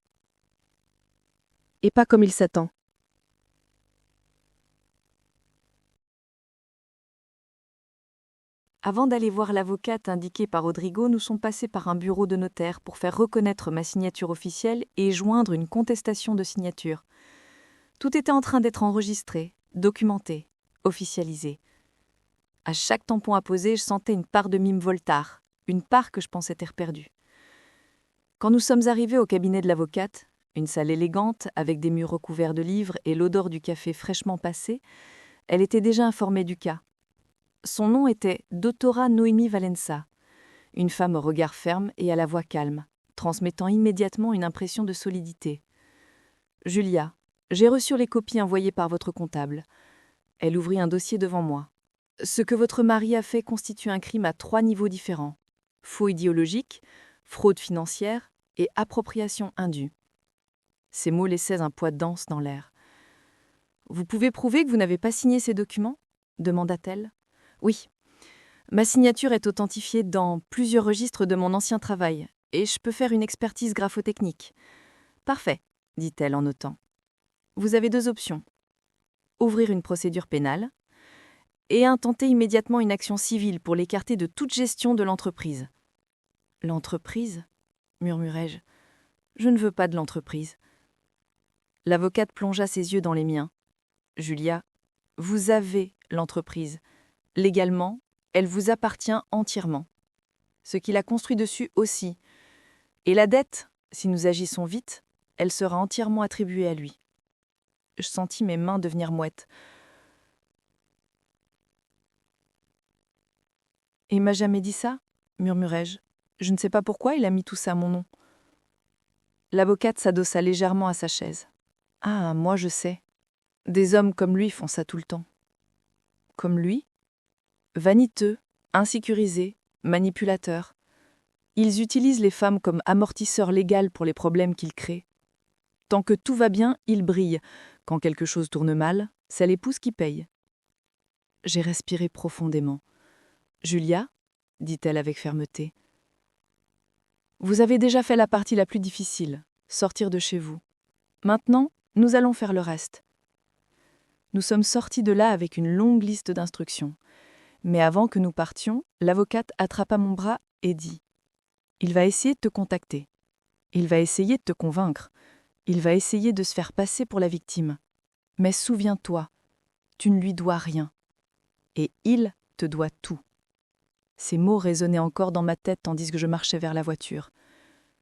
Et pas comme il s'attend. Avant d'aller voir l'avocate indiquée par Rodrigo, nous sommes passés par un bureau de notaire pour faire reconnaître ma signature officielle et joindre une contestation de signature. Tout était en train d'être enregistré, documenté, officialisé. À chaque tampon apposé, je sentais une part de mime Voltaire, une part que je pensais ter perdue. Quand nous sommes arrivés au cabinet de l'avocate, Une salle élégante, avec des murs recouverts de livres et l'odeur du café fraîchement passé, elle était déjà informée du cas. Son nom était Dottora Noémie Valença, une femme au regard ferme et à la voix calme, transmettant immédiatement une impression de solidité. « Julia, j'ai reçu les copies envoyées par votre comptable. » Elle ouvrit un dossier devant moi. « Ce que votre mari a fait constitue un crime à 3 niveaux différents. Faux idéologique, fraude financière et appropriation indue. » Ces mots laissaient un poids dense dans l'air. « Vous pouvez prouver que vous n'avez pas signé ces documents ?» demanda-t-elle. « Oui. Ma signature est authentifiée dans plusieurs registres de mon ancien travail, et je peux faire une expertise graphotechnique. »« Parfait, » dit-elle en notant. « Vous avez 2 options. Ouvrir une procédure pénale et intenter immédiatement une action civile pour l'écarter de toute gestion de l'entreprise. »« L'entreprise » murmurai-je. « Je ne veux pas de l'entreprise. » L'avocate plongea ses yeux dans les miens. « Julia, vous avez l'entreprise. Légalement, elle vous appartient entièrement. Ce qu'il a construit dessus aussi. Et la dette, si nous agissons vite, elle sera entièrement attribuée à lui. » Je sentis mes mains devenir mouettes. « Il m'a jamais dit ça ?» murmurai-je. « Je ne sais pas pourquoi il a mis tout ça à mon nom. » L'avocate s'adossa légèrement à sa chaise. « Ah, moi je sais. Des hommes comme lui font ça tout le temps. » « Comme lui ? Vaniteux, insécurisés, manipulateurs. Ils utilisent les femmes comme amortisseurs légaux pour les problèmes qu'ils créent. Tant que tout va bien, ils brillent. Quand quelque chose tourne mal, c'est l'épouse qui paye. » J'ai respiré profondément. « Julia, » dit-elle avec fermeté, « vous avez déjà fait la partie la plus difficile, sortir de chez vous. Maintenant, nous allons faire le reste. » Nous sommes sortis de là avec une longue liste d'instructions. Mais avant que nous partions, l'avocate attrapa mon bras et dit « Il va essayer de te contacter. Il va essayer de te convaincre. Il va essayer de se faire passer pour la victime. Mais souviens-toi, tu ne lui dois rien. Et il te doit tout. » Ces mots résonnaient encore dans ma tête tandis que je marchais vers la voiture.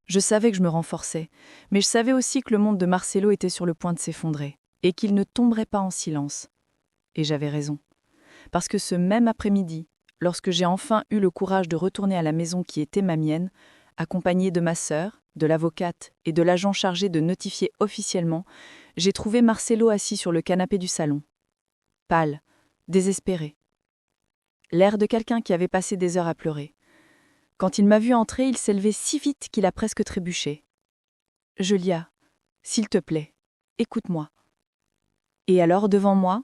Je savais que je me renforçais, mais je savais aussi que le monde de Marcelo était sur le point de s'effondrer, et qu'il ne tomberait pas en silence. Et j'avais raison. Parce que ce même après-midi, lorsque j'ai enfin eu le courage de retourner à la maison qui était ma mienne, accompagnée de ma sœur, de l'avocate et de l'agent chargé de notifier officiellement, j'ai trouvé Marcelo assis sur le canapé du salon. Pâle, désespéré. L'air de quelqu'un qui avait passé des heures à pleurer. Quand il m'a vu entrer, il s'est levé si vite qu'il a presque trébuché. « Julia, s'il te plaît, écoute-moi. » Et alors, devant moi,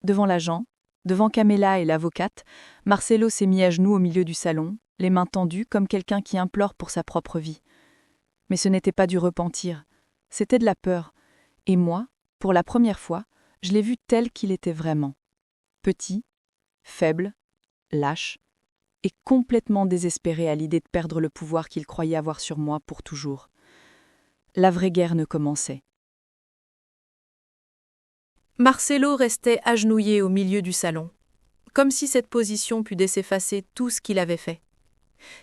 devant l'agent, devant Camilla et l'avocate, Marcelo s'est mis à genoux au milieu du salon, les mains tendues comme quelqu'un qui implore pour sa propre vie. Mais ce n'était pas du repentir, c'était de la peur. Et moi, pour la première fois, je l'ai vu tel qu'il était vraiment. Petit, faible, lâche, et complètement désespéré à l'idée de perdre le pouvoir qu'il croyait avoir sur moi pour toujours. La vraie guerre ne commençait. Marcelo restait agenouillé au milieu du salon, comme si cette position pût effacer tout ce qu'il avait fait.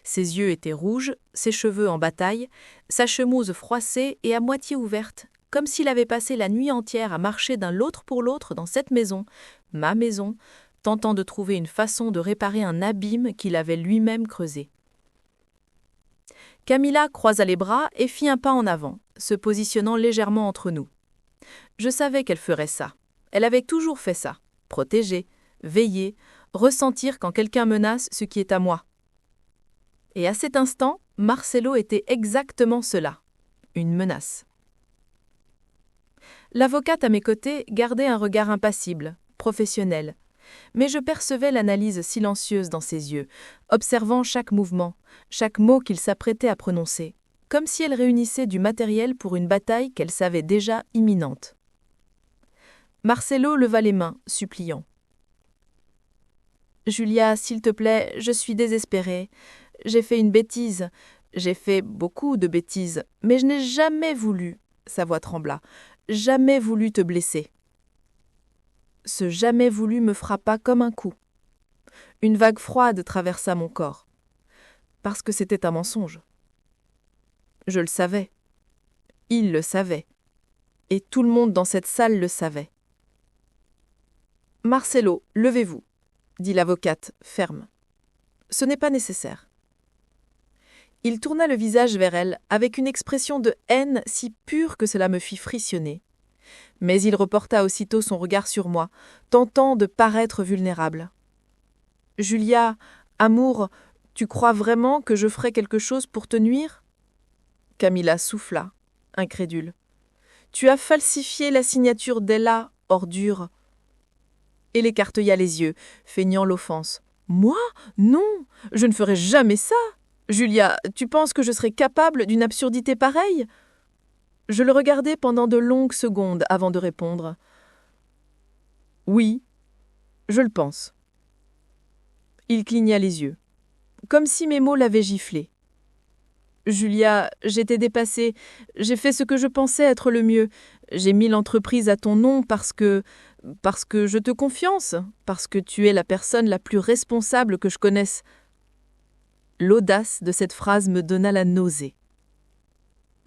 Ses yeux étaient rouges, ses cheveux en bataille, sa chemise froissée et à moitié ouverte, comme s'il avait passé la nuit entière à marcher d'un l'autre pour l'autre dans cette maison, ma maison, tentant de trouver une façon de réparer un abîme qu'il avait lui-même creusé. Camilla croisa les bras et fit un pas en avant, se positionnant légèrement entre nous. Je savais qu'elle ferait ça. Elle avait toujours fait ça. Protéger, veiller, ressentir quand quelqu'un menace ce qui est à moi. Et à cet instant, Marcelo était exactement cela, une menace. L'avocate à mes côtés gardait un regard impassible, professionnel, mais je percevais l'analyse silencieuse dans ses yeux, observant chaque mouvement, chaque mot qu'il s'apprêtait à prononcer, comme si elle réunissait du matériel pour une bataille qu'elle savait déjà imminente. Marcelo leva les mains, suppliant. « Julia, s'il te plaît, je suis désespéré. J'ai fait une bêtise. J'ai fait beaucoup de bêtises, mais je n'ai jamais voulu, » sa voix trembla, « jamais voulu te blesser. » Ce « jamais voulu » me frappa comme un coup. Une vague froide traversa mon corps. Parce que c'était un mensonge. Je le savais. Il le savait. Et tout le monde dans cette salle le savait. Marcelo, levez-vous, dit l'avocate, ferme. Ce n'est pas nécessaire. Il tourna le visage vers elle avec une expression de haine si pure que cela me fit frissonner. Mais il reporta aussitôt son regard sur moi, tentant de paraître vulnérable. « Julia, amour, tu crois vraiment que je ferai quelque chose pour te nuire ?» Camilla souffla, incrédule. « Tu as falsifié la signature d'Ella, ordure !» Elle écartilla les yeux, feignant l'offense. « Moi ? Non, je ne ferai jamais ça ! Julia, tu penses que je serais capable d'une absurdité pareille ?» Je le regardai pendant de longues secondes avant de répondre. « Oui, je le pense. » Il cligna les yeux, comme si mes mots l'avaient giflé. « Julia, j'étais dépassée. J'ai fait ce que je pensais être le mieux. J'ai mis l'entreprise à ton nom parce que je te confiance, parce que tu es la personne la plus responsable que je connaisse. » L'audace de cette phrase me donna la nausée. «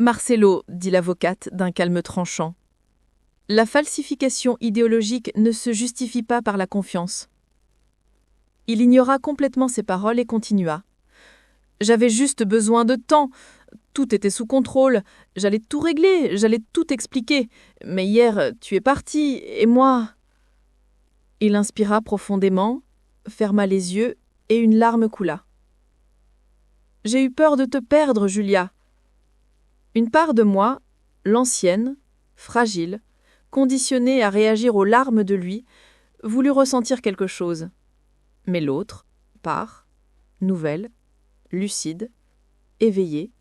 Marcelo, dit l'avocate d'un calme tranchant, la falsification idéologique ne se justifie pas par la confiance. » Il ignora complètement ses paroles et continua. « J'avais juste besoin de temps. Tout était sous contrôle. J'allais tout régler, j'allais tout expliquer. Mais hier, tu es parti, et moi... » Il inspira profondément, ferma les yeux, et une larme coula. « J'ai eu peur de te perdre, Julia. » Une part de moi, l'ancienne, fragile, conditionnée à réagir aux larmes de lui, voulut ressentir quelque chose. Mais l'autre, part, nouvelle, lucide, éveillée.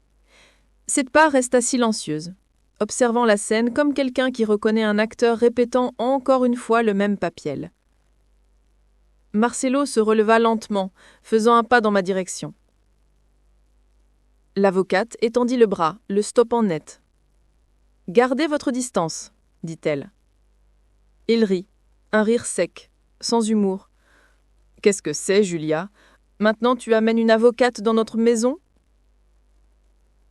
Cette part resta silencieuse, observant la scène comme quelqu'un qui reconnaît un acteur répétant encore une fois le même papiel. Marcelo se releva lentement, faisant un pas dans ma direction. L'avocate étendit le bras, le stoppant net. « Gardez votre distance, dit-elle. Il rit, un rire sec, sans humour. « Qu'est-ce que c'est, Julia ? Maintenant tu amènes une avocate dans notre maison ?»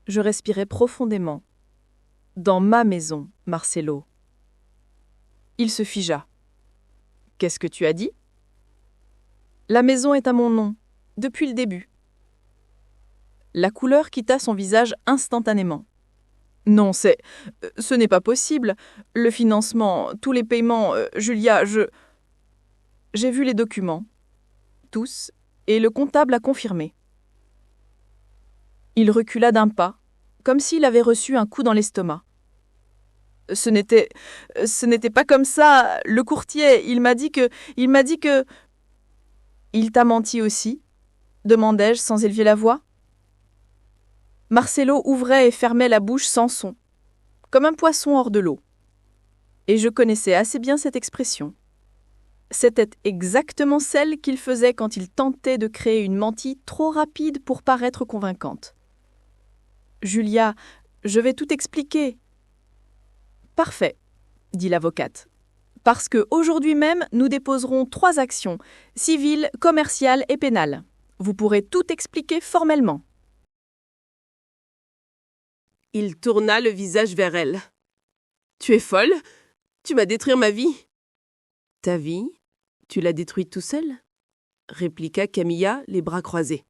Je respirai profondément. « Dans ma maison, Marcelo. » Il se figea. « Qu'est-ce que tu as dit ? » « La maison est à mon nom, depuis le début. » La couleur quitta son visage instantanément. « Non, ce n'est pas possible. Le financement, tous les paiements, Julia, J'ai vu les documents. Tous, et le comptable a confirmé. Il recula d'un pas, comme s'il avait reçu un coup dans l'estomac. « Ce n'était pas comme ça. Le courtier, il m'a dit que... » « Il t'a menti aussi ?» demandai-je sans élever la voix. Marcelo ouvrait et fermait la bouche sans son, comme un poisson hors de l'eau. Et je connaissais assez bien cette expression. C'était exactement celle qu'il faisait quand il tentait de créer une mentille trop rapide pour paraître convaincante. « Julia, je vais tout expliquer. »« Parfait, » dit l'avocate. « Parce que aujourd'hui même, nous déposerons 3 actions, civiles, commerciales et pénales. Vous pourrez tout expliquer formellement. » Il tourna le visage vers elle. « Tu es folle ? Tu vas détruire ma vie !»« Ta vie ? Tu l'as détruite tout seul ?» répliqua Camilla, les bras croisés.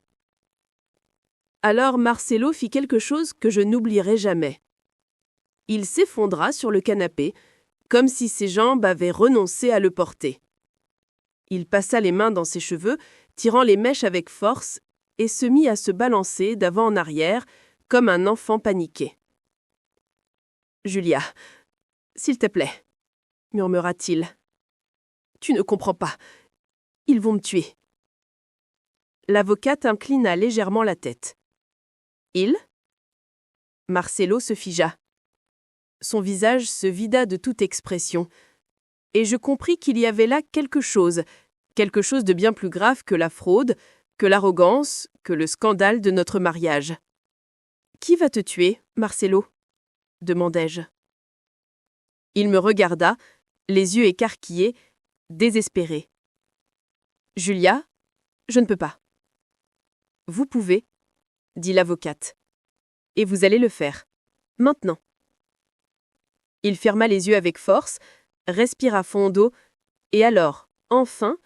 Alors Marcelo fit quelque chose que je n'oublierai jamais. Il s'effondra sur le canapé, comme si ses jambes avaient renoncé à le porter. Il passa les mains dans ses cheveux, tirant les mèches avec force, et se mit à se balancer d'avant en arrière, comme un enfant paniqué. « Julia, s'il te plaît, » murmura-t-il. « Tu ne comprends pas. Ils vont me tuer. » L'avocate inclina légèrement la tête. « Il » Marcelo se figea. Son visage se vida de toute expression, et je compris qu'il y avait là quelque chose de bien plus grave que la fraude, que l'arrogance, que le scandale de notre mariage. « Qui va te tuer, Marcelo ?» demandai-je. Il me regarda, les yeux écarquillés, désespéré. « Julia, je ne peux pas. »« Vous pouvez, » dit l'avocate. « Et vous allez le faire. Maintenant. » Il ferma les yeux avec force, respira fond d'eau, et alors, enfin,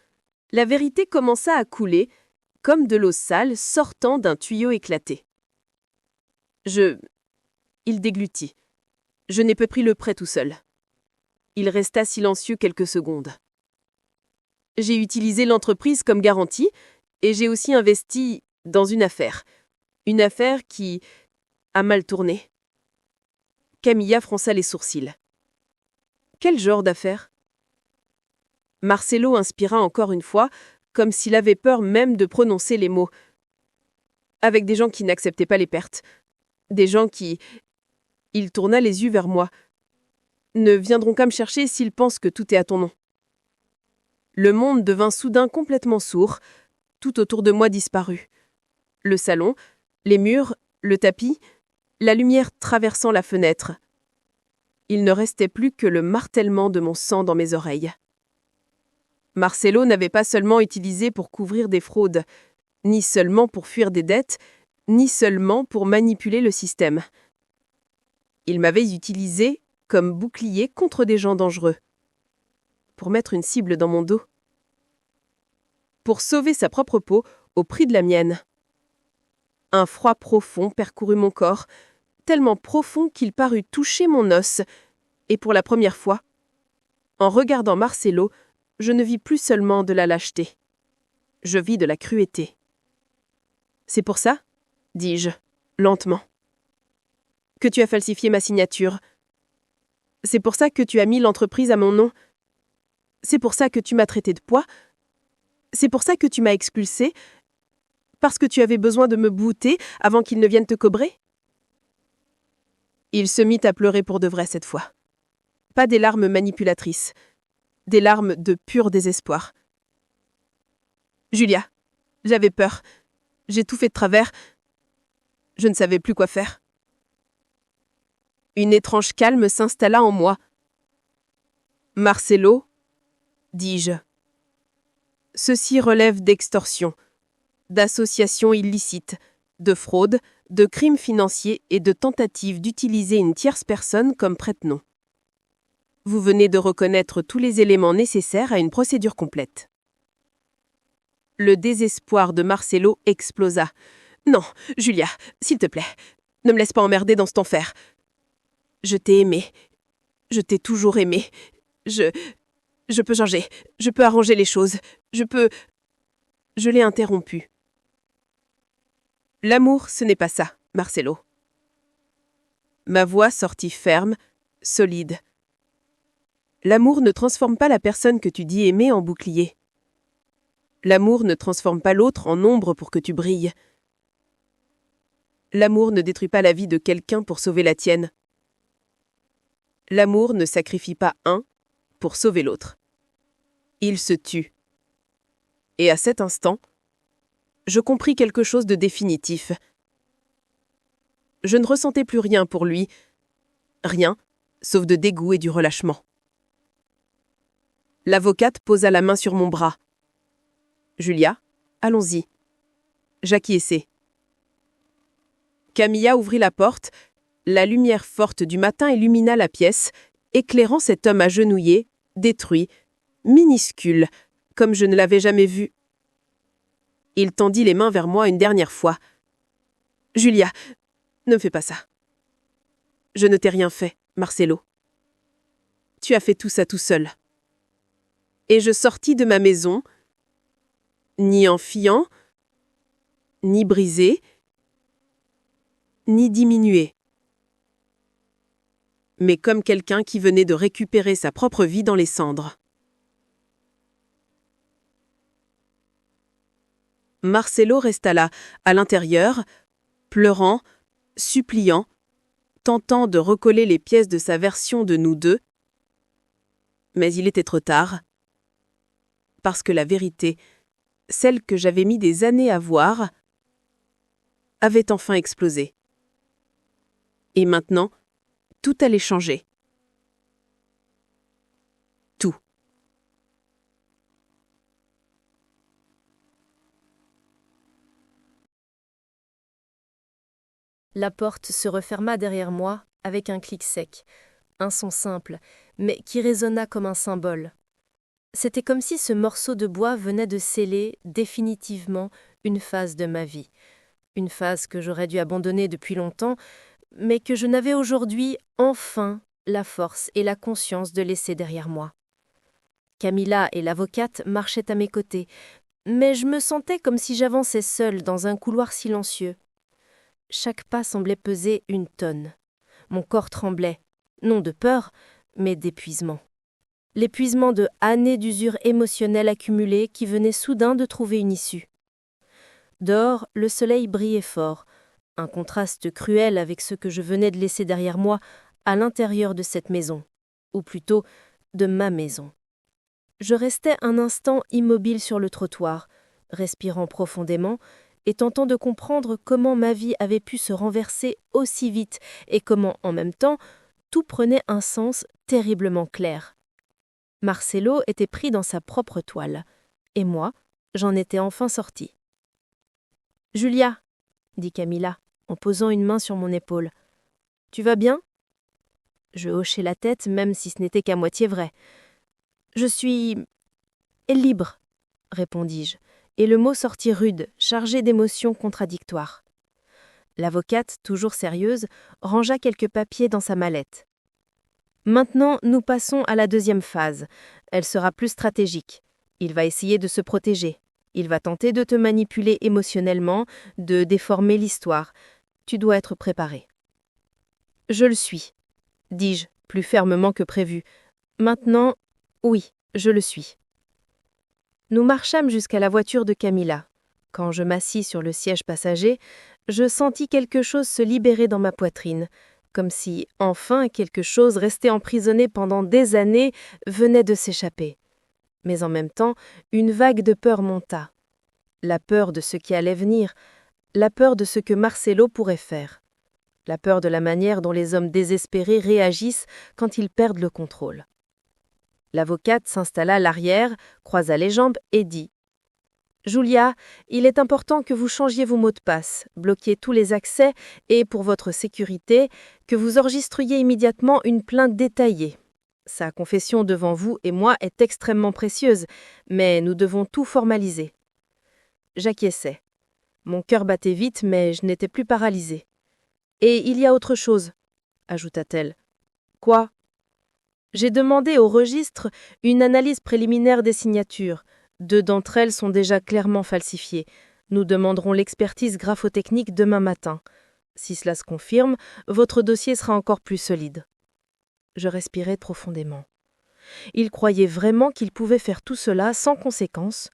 la vérité commença à couler, comme de l'eau sale sortant d'un tuyau éclaté. Il déglutit. Je n'ai pas pris le prêt tout seul. Il resta silencieux quelques secondes. J'ai utilisé l'entreprise comme garantie et j'ai aussi investi dans une affaire. Une affaire qui a mal tourné. Camilla fronça les sourcils. Quel genre d'affaire? Marcelo inspira encore une fois, comme s'il avait peur même de prononcer les mots. Avec des gens qui n'acceptaient pas les pertes. Des gens qui... Il tourna les yeux vers moi. Ne viendront qu'à me chercher s'ils pensent que tout est à ton nom. Le monde devint soudain complètement sourd, tout autour de moi disparut. Le salon, les murs, le tapis, la lumière traversant la fenêtre. Il ne restait plus que le martèlement de mon sang dans mes oreilles. Marcelo n'avait pas seulement utilisé pour couvrir des fraudes, ni seulement pour fuir des dettes, ni seulement pour manipuler le système. Il m'avait utilisé comme bouclier contre des gens dangereux. Pour mettre une cible dans mon dos. Pour sauver sa propre peau au prix de la mienne. Un froid profond percourut mon corps, tellement profond qu'il parut toucher mon os, et pour la première fois, en regardant Marcelo, je ne vis plus seulement de la lâcheté. Je vis de la cruauté. C'est pour ça, dis-je, lentement, que tu as falsifié ma signature. C'est pour ça que tu as mis l'entreprise à mon nom. C'est pour ça que tu m'as traité de poids. C'est pour ça que tu m'as expulsé. Parce que tu avais besoin de me bouter avant qu'il ne vienne te cobrer. Il se mit à pleurer pour de vrai cette fois. Pas des larmes manipulatrices. Des larmes de pur désespoir. Julia, j'avais peur. J'ai tout fait de travers. Je ne savais plus quoi faire. Une étrange calme s'installa en moi. Marcelo, dis-je. Ceci relève d'extorsion, d'association illicite, de fraude, de crimes financiers et de tentative d'utiliser une tierce personne comme prête-nom. Vous venez de reconnaître tous les éléments nécessaires à une procédure complète. Le désespoir de Marcelo explosa. Non, Julia, s'il te plaît, ne me laisse pas emmerder dans cet enfer. Je t'ai aimé. Je t'ai toujours aimé. Je peux changer. Je peux arranger les choses. Je l'ai interrompu. L'amour, ce n'est pas ça, Marcelo. Ma voix sortit ferme, solide. L'amour ne transforme pas la personne que tu dis aimer en bouclier. L'amour ne transforme pas l'autre en ombre pour que tu brilles. L'amour ne détruit pas la vie de quelqu'un pour sauver la tienne. L'amour ne sacrifie pas un pour sauver l'autre. Il se tue. Et à cet instant, je compris quelque chose de définitif. Je ne ressentais plus rien pour lui, rien, sauf de dégoût et du relâchement. L'avocate posa la main sur mon bras. Julia, allons-y. J'acquiesçai. Camilla ouvrit la porte. La lumière forte du matin illumina la pièce, éclairant cet homme agenouillé, détruit, minuscule, comme je ne l'avais jamais vu. Il tendit les mains vers moi une dernière fois. « Julia, ne me fais pas ça. Je ne t'ai rien fait, Marcelo. Tu as fait tout ça tout seul. » Et je sortis de ma maison, ni en fiant, ni brisé, ni diminué. Mais comme quelqu'un qui venait de récupérer sa propre vie dans les cendres. Marcelo resta là, à l'intérieur, pleurant, suppliant, tentant de recoller les pièces de sa version de nous deux. Mais il était trop tard. Parce que la vérité, celle que j'avais mis des années à voir, avait enfin explosé. Et maintenant, tout allait changer. Tout. La porte se referma derrière moi avec un clic sec. un son simple, mais qui résonna comme un symbole. C'était comme si ce morceau de bois venait de sceller définitivement une phase de ma vie. Une phase que j'aurais dû abandonner depuis longtemps, mais que je n'avais aujourd'hui enfin la force et la conscience de laisser derrière moi. Camilla et l'avocate marchaient à mes côtés, mais je me sentais comme si j'avançais seule dans un couloir silencieux. Chaque pas semblait peser une tonne. Mon corps tremblait, non de peur, mais d'épuisement. L'épuisement de années d'usure émotionnelle accumulée qui venait soudain de trouver une issue. Dehors, le soleil brillait fort, un contraste cruel avec ce que je venais de laisser derrière moi à l'intérieur de cette maison, ou plutôt de ma maison. Je restais un instant immobile sur le trottoir, respirant profondément et tentant de comprendre comment ma vie avait pu se renverser aussi vite et comment, en même temps, tout prenait un sens terriblement clair. Marcelo était pris dans sa propre toile, et moi, j'en étais enfin sortie. « Julia, » dit Camilla, en posant une main sur mon épaule, « tu vas bien ?» Je hochai la tête, même si ce n'était qu'à moitié vrai. « Je suis libre, » répondis-je, et le mot sortit rude, chargé d'émotions contradictoires. L'avocate, toujours sérieuse, rangea quelques papiers dans sa mallette. Maintenant, nous passons à la deuxième phase. Elle sera plus stratégique. Il va essayer de se protéger. Il va tenter de te manipuler émotionnellement, de déformer l'histoire. Tu dois être préparé. Je le suis, dis-je, plus fermement que prévu. Maintenant, oui, je le suis. Nous marchâmes jusqu'à la voiture de Camilla. Quand je m'assis sur le siège passager, je sentis quelque chose se libérer dans ma poitrine, comme si, enfin, quelque chose resté emprisonné pendant des années venait de s'échapper. Mais en même temps, une vague de peur monta. La peur de ce qui allait venir, la peur de ce que Marcelo pourrait faire, la peur de la manière dont les hommes désespérés réagissent quand ils perdent le contrôle. L'avocate s'installa à l'arrière, croisa les jambes et dit « Julia, il est important que vous changiez vos mots de passe, bloquiez tous les accès et, pour votre sécurité, que vous enregistriez immédiatement une plainte détaillée. Sa confession devant vous et moi est extrêmement précieuse, mais nous devons tout formaliser. » J'acquiesçai. Mon cœur battait vite, mais je n'étais plus paralysée. « Et il y a autre chose, » ajouta-t-elle. « Quoi ? » J'ai demandé au registre une analyse préliminaire des signatures. 2 d'entre elles sont déjà clairement falsifiées. Nous demanderons l'expertise graphotechnique demain matin. Si cela se confirme, votre dossier sera encore plus solide. Je respirai profondément. Il croyait vraiment qu'il pouvait faire tout cela sans conséquence,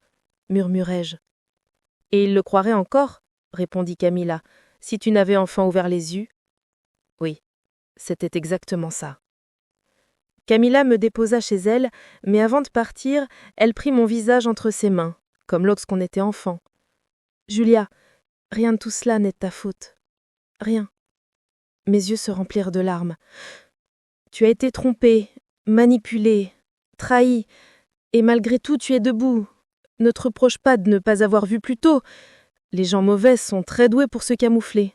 murmurai-je. Et il le croirait encore, répondit Camilla, si tu n'avais enfin ouvert les yeux. Oui, c'était exactement ça. Camilla me déposa chez elle, mais avant de partir, elle prit mon visage entre ses mains, comme lorsqu'on était enfant. « Julia, rien de tout cela n'est de ta faute. Rien. » Mes yeux se remplirent de larmes. « Tu as été trompée, manipulée, trahie, et malgré tout tu es debout. Ne te reproche pas de ne pas avoir vu plus tôt. Les gens mauvais sont très doués pour se camoufler. »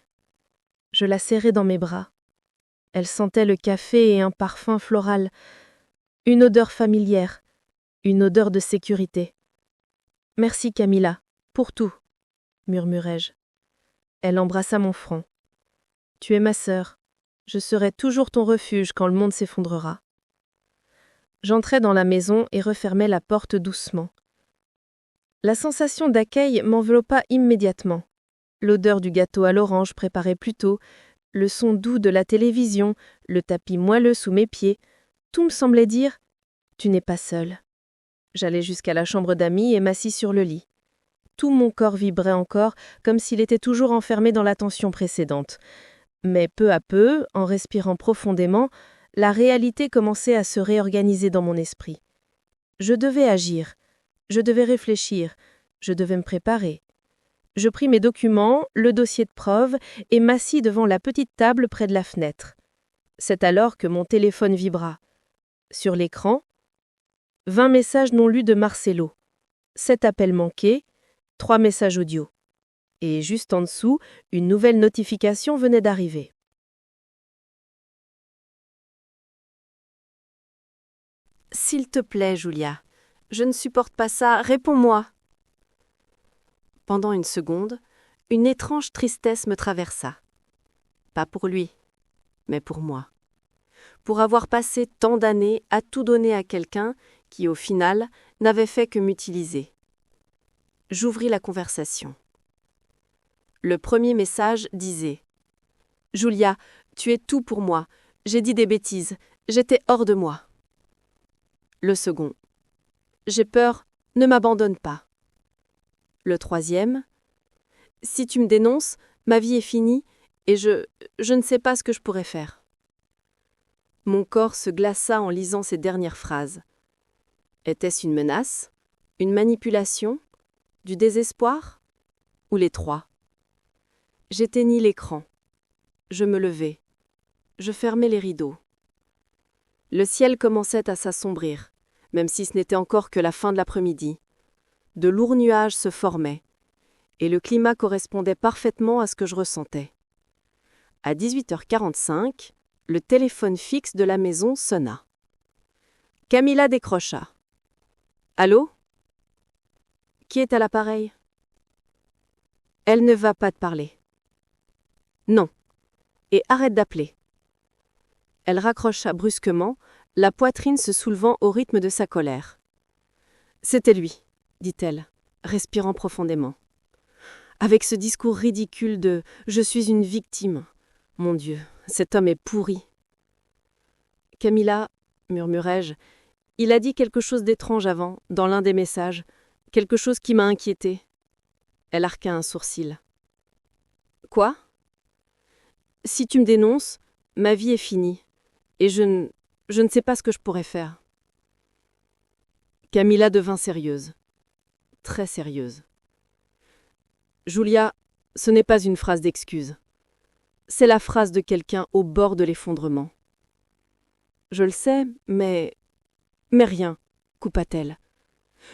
Je la serrai dans mes bras. Elle sentait le café et un parfum floral, une odeur familière, une odeur de sécurité. « Merci Camilla, pour tout, » murmurai-je. Elle embrassa mon front. « Tu es ma sœur. Je serai toujours ton refuge quand le monde s'effondrera. » J'entrai dans la maison et refermai la porte doucement. La sensation d'accueil m'enveloppa immédiatement. L'odeur du gâteau à l'orange préparé plus tôt, le son doux de la télévision, le tapis moelleux sous mes pieds, tout me semblait dire « Tu n'es pas seule ». J'allai jusqu'à la chambre d'amis et m'assis sur le lit. Tout mon corps vibrait encore, comme s'il était toujours enfermé dans la tension précédente. Mais peu à peu, en respirant profondément, la réalité commençait à se réorganiser dans mon esprit. Je devais agir, je devais réfléchir, je devais me préparer. Je pris mes documents, le dossier de preuve et m'assis devant la petite table près de la fenêtre. C'est alors que mon téléphone vibra. Sur l'écran, 20 messages non lus de Marcelo, 7 appels manqués, 3 messages audio. Et juste en dessous, une nouvelle notification venait d'arriver. S'il te plaît, Julia. Je ne supporte pas ça. Réponds-moi. Pendant une seconde, une étrange tristesse me traversa. Pas pour lui, mais pour moi. Pour avoir passé tant d'années à tout donner à quelqu'un qui, au final, n'avait fait que m'utiliser. J'ouvris la conversation. Le premier message disait « Julia, tu es tout pour moi. J'ai dit des bêtises. J'étais hors de moi. » Le second « J'ai peur, ne m'abandonne pas. » Le troisième « Si tu me dénonces, ma vie est finie et je ne sais pas ce que je pourrais faire. » Mon corps se glaça en lisant ces dernières phrases. Était-ce une menace, une manipulation, du désespoir ou les trois? J'éteignis l'écran. Je me levai. Je fermai les rideaux. Le ciel commençait à s'assombrir, même si ce n'était encore que la fin de l'après-midi. De lourds nuages se formaient, et le climat correspondait parfaitement à ce que je ressentais. À 18h45, le téléphone fixe de la maison sonna. Camilla décrocha. « Allô ? Qui est à l'appareil ? » « Elle ne va pas te parler. »« Non. Et arrête d'appeler. » Elle raccrocha brusquement, la poitrine se soulevant au rythme de sa colère. « C'était lui, » dit-elle, respirant profondément. Avec ce discours ridicule de « je suis une victime ». Mon Dieu, cet homme est pourri. « Camilla, » murmurai-je, il a dit quelque chose d'étrange avant, dans l'un des messages, quelque chose qui m'a inquiétée. Elle arqua un sourcil. « Quoi ? » ?»« Si tu me dénonces, ma vie est finie, et je ne sais pas ce que je pourrais faire. » Camilla devint sérieuse. Très sérieuse. « Julia, ce n'est pas une phrase d'excuse. C'est la phrase de quelqu'un au bord de l'effondrement. »« Je le sais, mais rien, coupa-t-elle.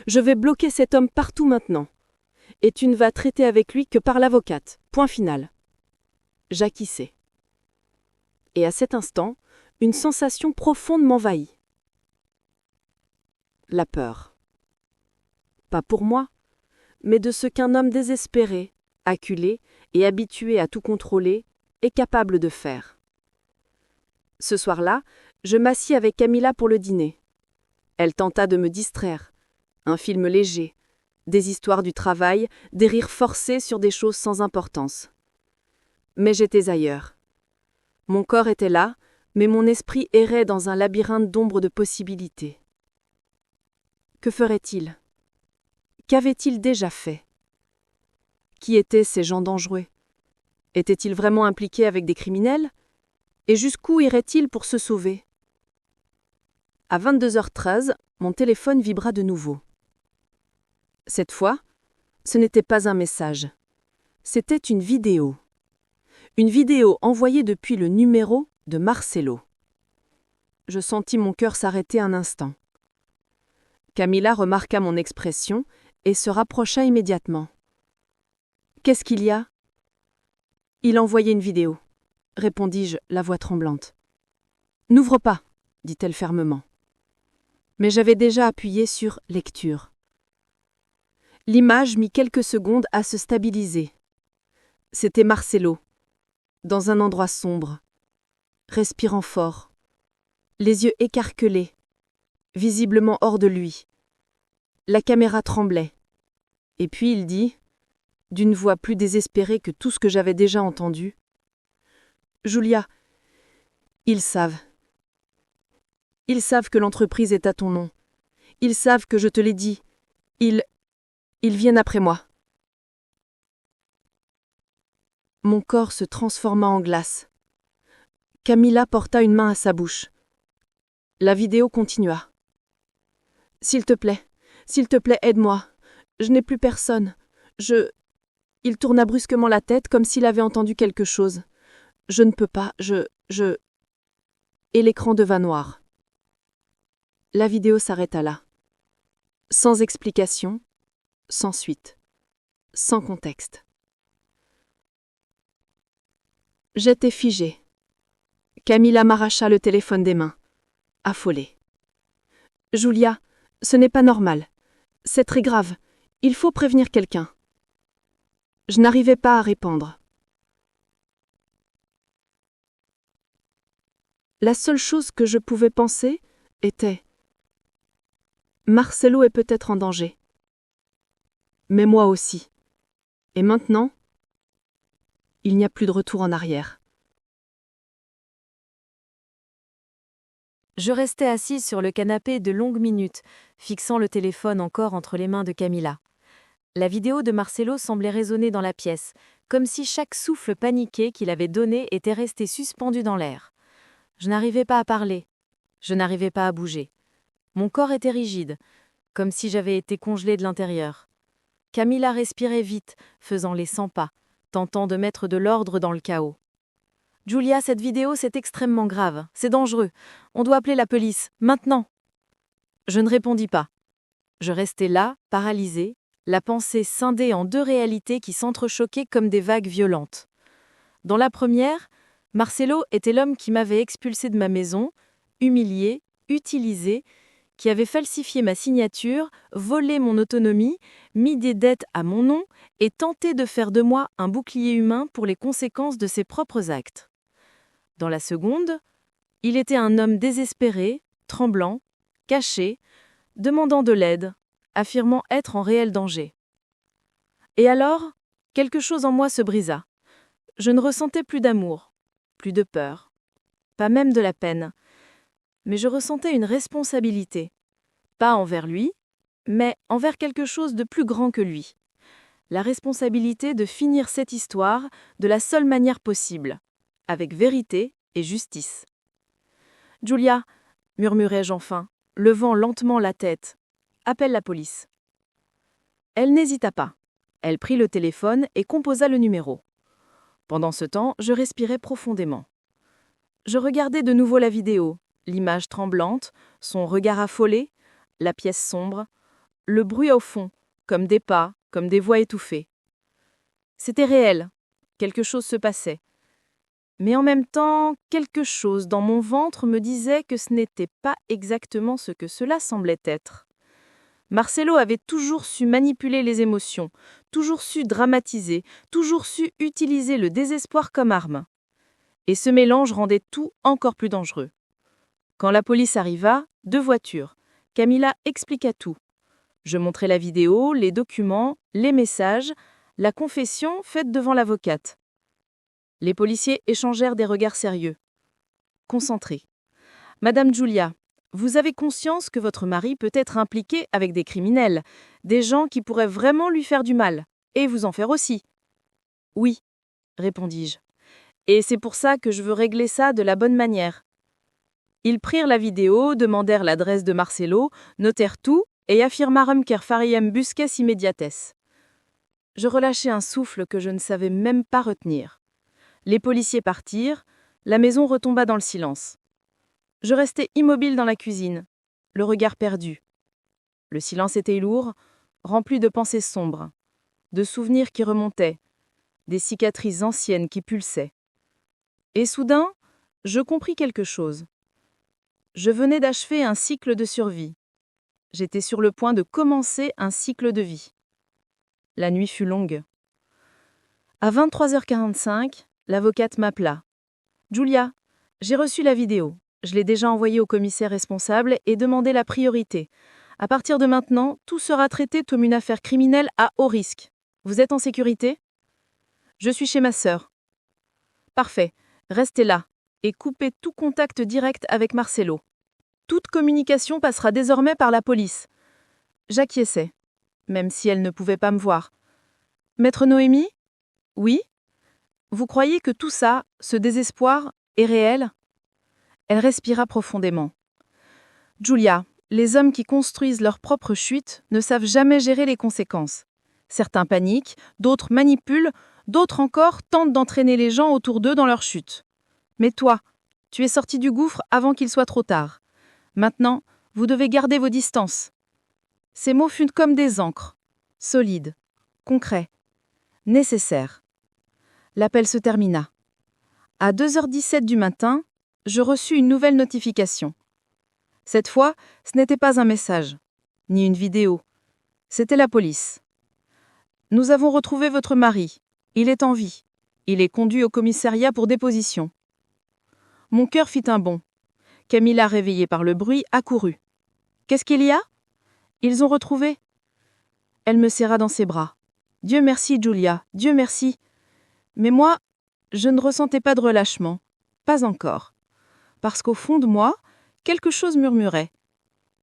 Je vais bloquer cet homme partout maintenant. Et tu ne vas traiter avec lui que par l'avocate. Point final. » J'acquiesçai. Et à cet instant, une sensation profonde m'envahit. La peur. Pas pour moi, mais de ce qu'un homme désespéré, acculé et habitué à tout contrôler est capable de faire. Ce soir-là, je m'assis avec Camilla pour le dîner. Elle tenta de me distraire. Un film léger, des histoires du travail, des rires forcés sur des choses sans importance. Mais j'étais ailleurs. Mon corps était là, mais mon esprit errait dans un labyrinthe d'ombres de possibilités. Que ferait-il ? Qu'avait-il déjà fait ? Qui étaient ces gens dangereux ? Étaient-ils vraiment impliqués avec des criminels ? Et jusqu'où iraient-ils pour se sauver ? À 22h13, mon téléphone vibra de nouveau. Cette fois, ce n'était pas un message. C'était une vidéo. Une vidéo envoyée depuis le numéro de Marcelo. Je sentis mon cœur s'arrêter un instant. Camilla remarqua mon expression et se rapprocha immédiatement. « Qu'est-ce qu'il y a ?» ?»« Il envoyait une vidéo, » répondis-je, la voix tremblante. « N'ouvre pas, » dit-elle fermement. Mais j'avais déjà appuyé sur « lecture ». L'image mit quelques secondes à se stabiliser. C'était Marcelo, dans un endroit sombre, respirant fort, les yeux écarquelés, visiblement hors de lui. La caméra tremblait. Et puis il dit, d'une voix plus désespérée que tout ce que j'avais déjà entendu, « Julia, ils savent. Ils savent que l'entreprise est à ton nom. Ils savent que je te l'ai dit. Ils viennent après moi. » Mon corps se transforma en glace. Camilla porta une main à sa bouche. La vidéo continua. « S'il te plaît, aide-moi. Je n'ai plus personne. Il tourna brusquement la tête comme s'il avait entendu quelque chose. Je ne peux pas, Et l'écran devint noir. La vidéo s'arrêta là. Sans explication, sans suite, sans contexte. J'étais figée. Camilla m'arracha le téléphone des mains, affolée. Julia, ce n'est pas normal. C'est très grave. Il faut prévenir quelqu'un. Je n'arrivais pas à répondre. La seule chose que je pouvais penser était « Marcelo est peut-être en danger. Mais moi aussi. Et maintenant, il n'y a plus de retour en arrière. » Je restais assise sur le canapé de longues minutes, fixant le téléphone encore entre les mains de Camilla. La vidéo de Marcelo semblait résonner dans la pièce, comme si chaque souffle paniqué qu'il avait donné était resté suspendu dans l'air. Je n'arrivais pas à parler. Je n'arrivais pas à bouger. Mon corps était rigide, comme si j'avais été congelée de l'intérieur. Camilla respirait vite, faisant les 100 pas, tentant de mettre de l'ordre dans le chaos. « Julia, cette vidéo, c'est extrêmement grave. C'est dangereux. On doit appeler la police. Maintenant !» Je ne répondis pas. Je restais là, paralysée, la pensée scindée en deux réalités qui s'entrechoquaient comme des vagues violentes. Dans la première, Marcelo était l'homme qui m'avait expulsée de ma maison, humilié, utilisé, qui avait falsifié ma signature, volé mon autonomie, mis des dettes à mon nom et tenté de faire de moi un bouclier humain pour les conséquences de ses propres actes. Dans la seconde, il était un homme désespéré, tremblant, caché, demandant de l'aide, affirmant être en réel danger. Et alors, quelque chose en moi se brisa. Je ne ressentais plus d'amour, plus de peur, pas même de la peine, mais je ressentais une responsabilité, pas envers lui, mais envers quelque chose de plus grand que lui. La responsabilité de finir cette histoire de la seule manière possible, avec vérité et justice. « Julia », murmurai-je enfin, levant lentement la tête, « appelle la police. » Elle n'hésita pas. Elle prit le téléphone et composa le numéro. Pendant ce temps, je respirais profondément. Je regardais de nouveau la vidéo, l'image tremblante, son regard affolé, la pièce sombre, le bruit au fond, comme des pas, comme des voix étouffées. C'était réel, quelque chose se passait. Mais en même temps, quelque chose dans mon ventre me disait que ce n'était pas exactement ce que cela semblait être. Marcelo avait toujours su manipuler les émotions, toujours su dramatiser, toujours su utiliser le désespoir comme arme. Et ce mélange rendait tout encore plus dangereux. Quand la police arriva, 2 voitures. Camilla expliqua tout. Je montrai la vidéo, les documents, les messages, la confession faite devant l'avocate. Les policiers échangèrent des regards sérieux. Concentrés. « Madame Julia, vous avez conscience que votre mari peut être impliqué avec des criminels, des gens qui pourraient vraiment lui faire du mal, et vous en faire aussi. » « Oui, » répondis-je. « Et c'est pour ça que je veux régler ça de la bonne manière. » Ils prirent la vidéo, demandèrent l'adresse de Marcelo, notèrent tout et affirmarem qu'er fariem busques immédiates. Je relâchai un souffle que je ne savais même pas retenir. Les policiers partirent, la maison retomba dans le silence. Je restai immobile dans la cuisine, le regard perdu. Le silence était lourd, rempli de pensées sombres, de souvenirs qui remontaient, des cicatrices anciennes qui pulsaient. Et soudain, je compris quelque chose. Je venais d'achever un cycle de survie. J'étais sur le point de commencer un cycle de vie. La nuit fut longue. À 23h45, l'avocate m'appela. « Julia, j'ai reçu la vidéo. Je l'ai déjà envoyée au commissaire responsable et demandé la priorité. À partir de maintenant, tout sera traité comme une affaire criminelle à haut risque. Vous êtes en sécurité ? Je suis chez ma sœur. Parfait, restez là et coupez tout contact direct avec Marcelo. Toute communication passera désormais par la police. » J'acquiesçais, même si elle ne pouvait pas me voir. « Maître Noémie ? Oui ? Vous croyez que tout ça, ce désespoir, est réel ? » Elle respira profondément. « Julia, les hommes qui construisent leur propre chute ne savent jamais gérer les conséquences. Certains paniquent, d'autres manipulent, d'autres encore tentent d'entraîner les gens autour d'eux dans leur chute. Mais toi, tu es sorti du gouffre avant qu'il soit trop tard. Maintenant, vous devez garder vos distances. » Ces mots furent comme des encres, solides, concrets, nécessaires. L'appel se termina. À 2h17 du matin, je reçus une nouvelle notification. Cette fois, ce n'était pas un message, ni une vidéo. C'était la police. Nous avons retrouvé votre mari. Il est en vie. Il est conduit au commissariat pour déposition. Mon cœur fit un bond. Camilla, réveillée par le bruit, accourut. Qu'est-ce qu'il y a? Ils ont retrouvé. Elle me serra dans ses bras. Dieu merci, Julia, Dieu merci. Mais moi, je ne ressentais pas de relâchement. Pas encore. Parce qu'au fond de moi, quelque chose murmurait.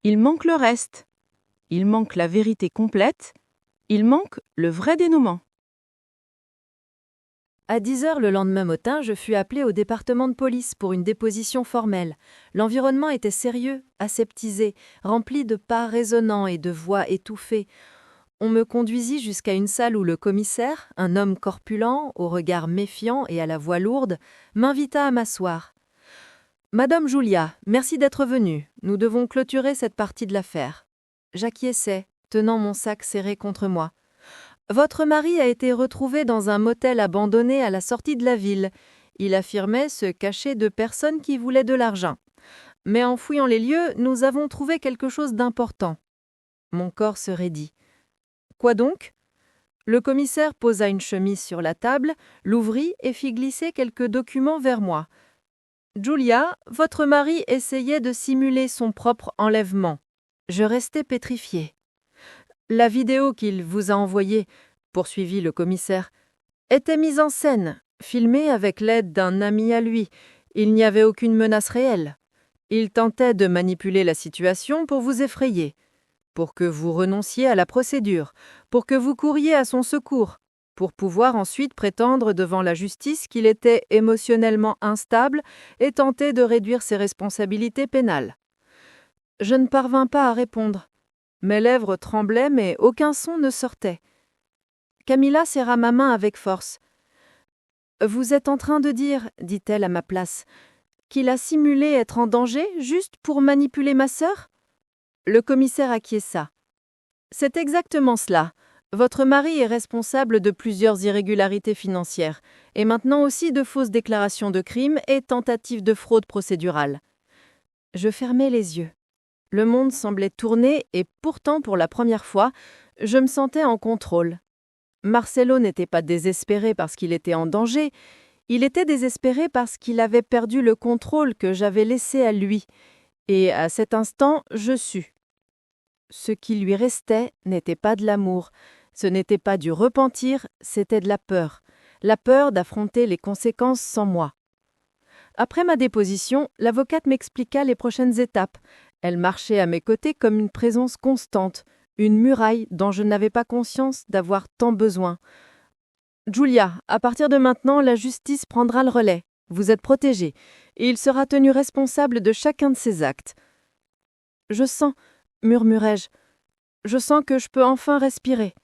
Il manque le reste. Il manque la vérité complète. Il manque le vrai dénouement. À 10 heures le lendemain matin, je fus appelée au département de police pour une déposition formelle. L'environnement était sérieux, aseptisé, rempli de pas résonnants et de voix étouffées. On me conduisit jusqu'à une salle où le commissaire, un homme corpulent, au regard méfiant et à la voix lourde, m'invita à m'asseoir. « Madame Julia, merci d'être venue. Nous devons clôturer cette partie de l'affaire. » J'acquiesçai, tenant mon sac serré contre moi. « Votre mari a été retrouvé dans un motel abandonné à la sortie de la ville. Il affirmait se cacher de personnes qui voulaient de l'argent. Mais en fouillant les lieux, nous avons trouvé quelque chose d'important. » Mon corps se raidit. « Quoi donc ?» Le commissaire posa une chemise sur la table, l'ouvrit et fit glisser quelques documents vers moi. « Julia, votre mari essayait de simuler son propre enlèvement. » Je restai pétrifiée. « La vidéo qu'il vous a envoyée, » poursuivit le commissaire, « était mise en scène, filmée avec l'aide d'un ami à lui. Il n'y avait aucune menace réelle. Il tentait de manipuler la situation pour vous effrayer, pour que vous renonciez à la procédure, pour que vous couriez à son secours, pour pouvoir ensuite prétendre devant la justice qu'il était émotionnellement instable et tenter de réduire ses responsabilités pénales. » Je ne parvins pas à répondre. Mes lèvres tremblaient, mais aucun son ne sortait. Camilla serra ma main avec force. « Vous êtes en train de dire, dit-elle à ma place, qu'il a simulé être en danger juste pour manipuler ma sœur ?» Le commissaire acquiesça. « C'est exactement cela. Votre mari est responsable de plusieurs irrégularités financières, et maintenant aussi de fausses déclarations de crimes et tentatives de fraude procédurale. » Je fermai les yeux. Le monde semblait tourner et pourtant, pour la première fois, je me sentais en contrôle. Marcelo n'était pas désespéré parce qu'il était en danger, il était désespéré parce qu'il avait perdu le contrôle que j'avais laissé à lui, et à cet instant, je sus. Ce qui lui restait n'était pas de l'amour, ce n'était pas du repentir, c'était de la peur d'affronter les conséquences sans moi. Après ma déposition, l'avocate m'expliqua les prochaines étapes. Elle marchait à mes côtés comme une présence constante, une muraille dont je n'avais pas conscience d'avoir tant besoin. « Julia, à partir de maintenant, la justice prendra le relais. Vous êtes protégée, et il sera tenu responsable de chacun de ses actes. »« Je sens, » murmurai-je, « je sens que je peux enfin respirer. »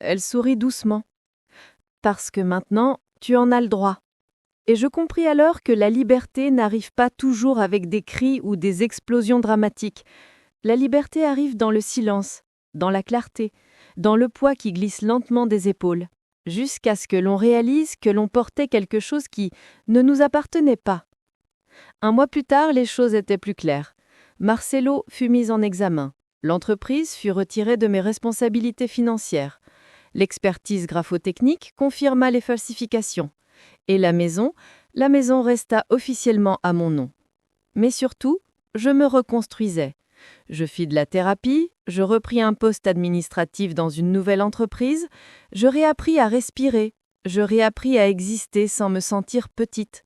Elle sourit doucement. « Parce que maintenant, tu en as le droit. » Et je compris alors que la liberté n'arrive pas toujours avec des cris ou des explosions dramatiques. La liberté arrive dans le silence, dans la clarté, dans le poids qui glisse lentement des épaules, jusqu'à ce que l'on réalise que l'on portait quelque chose qui ne nous appartenait pas. Un mois plus tard, les choses étaient plus claires. Marcelo fut mis en examen. L'entreprise fut retirée de mes responsabilités financières. L'expertise graphotechnique confirma les falsifications. Et la maison resta officiellement à mon nom. Mais surtout, je me reconstruisais. Je fis de la thérapie, je repris un poste administratif dans une nouvelle entreprise, je réappris à respirer, je réappris à exister sans me sentir petite.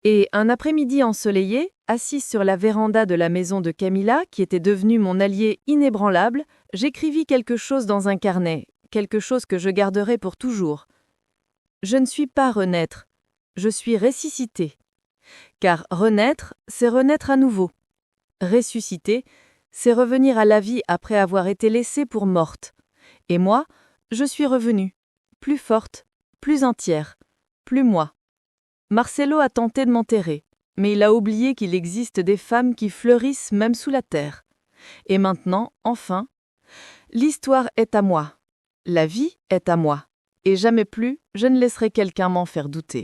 Et un après-midi ensoleillé, assise sur la véranda de la maison de Camilla, qui était devenue mon allié inébranlable, j'écrivis quelque chose dans un carnet, quelque chose que je garderai pour toujours. Je ne suis pas renaître, je suis ressusciter. Car renaître, c'est renaître à nouveau. Ressusciter, c'est revenir à la vie après avoir été laissée pour morte. Et moi, je suis revenue, plus forte, plus entière, plus moi. Marcelo a tenté de m'enterrer, mais il a oublié qu'il existe des femmes qui fleurissent même sous la terre. Et maintenant, enfin, l'histoire est à moi, la vie est à moi. Et jamais plus je ne laisserai quelqu'un m'en faire douter.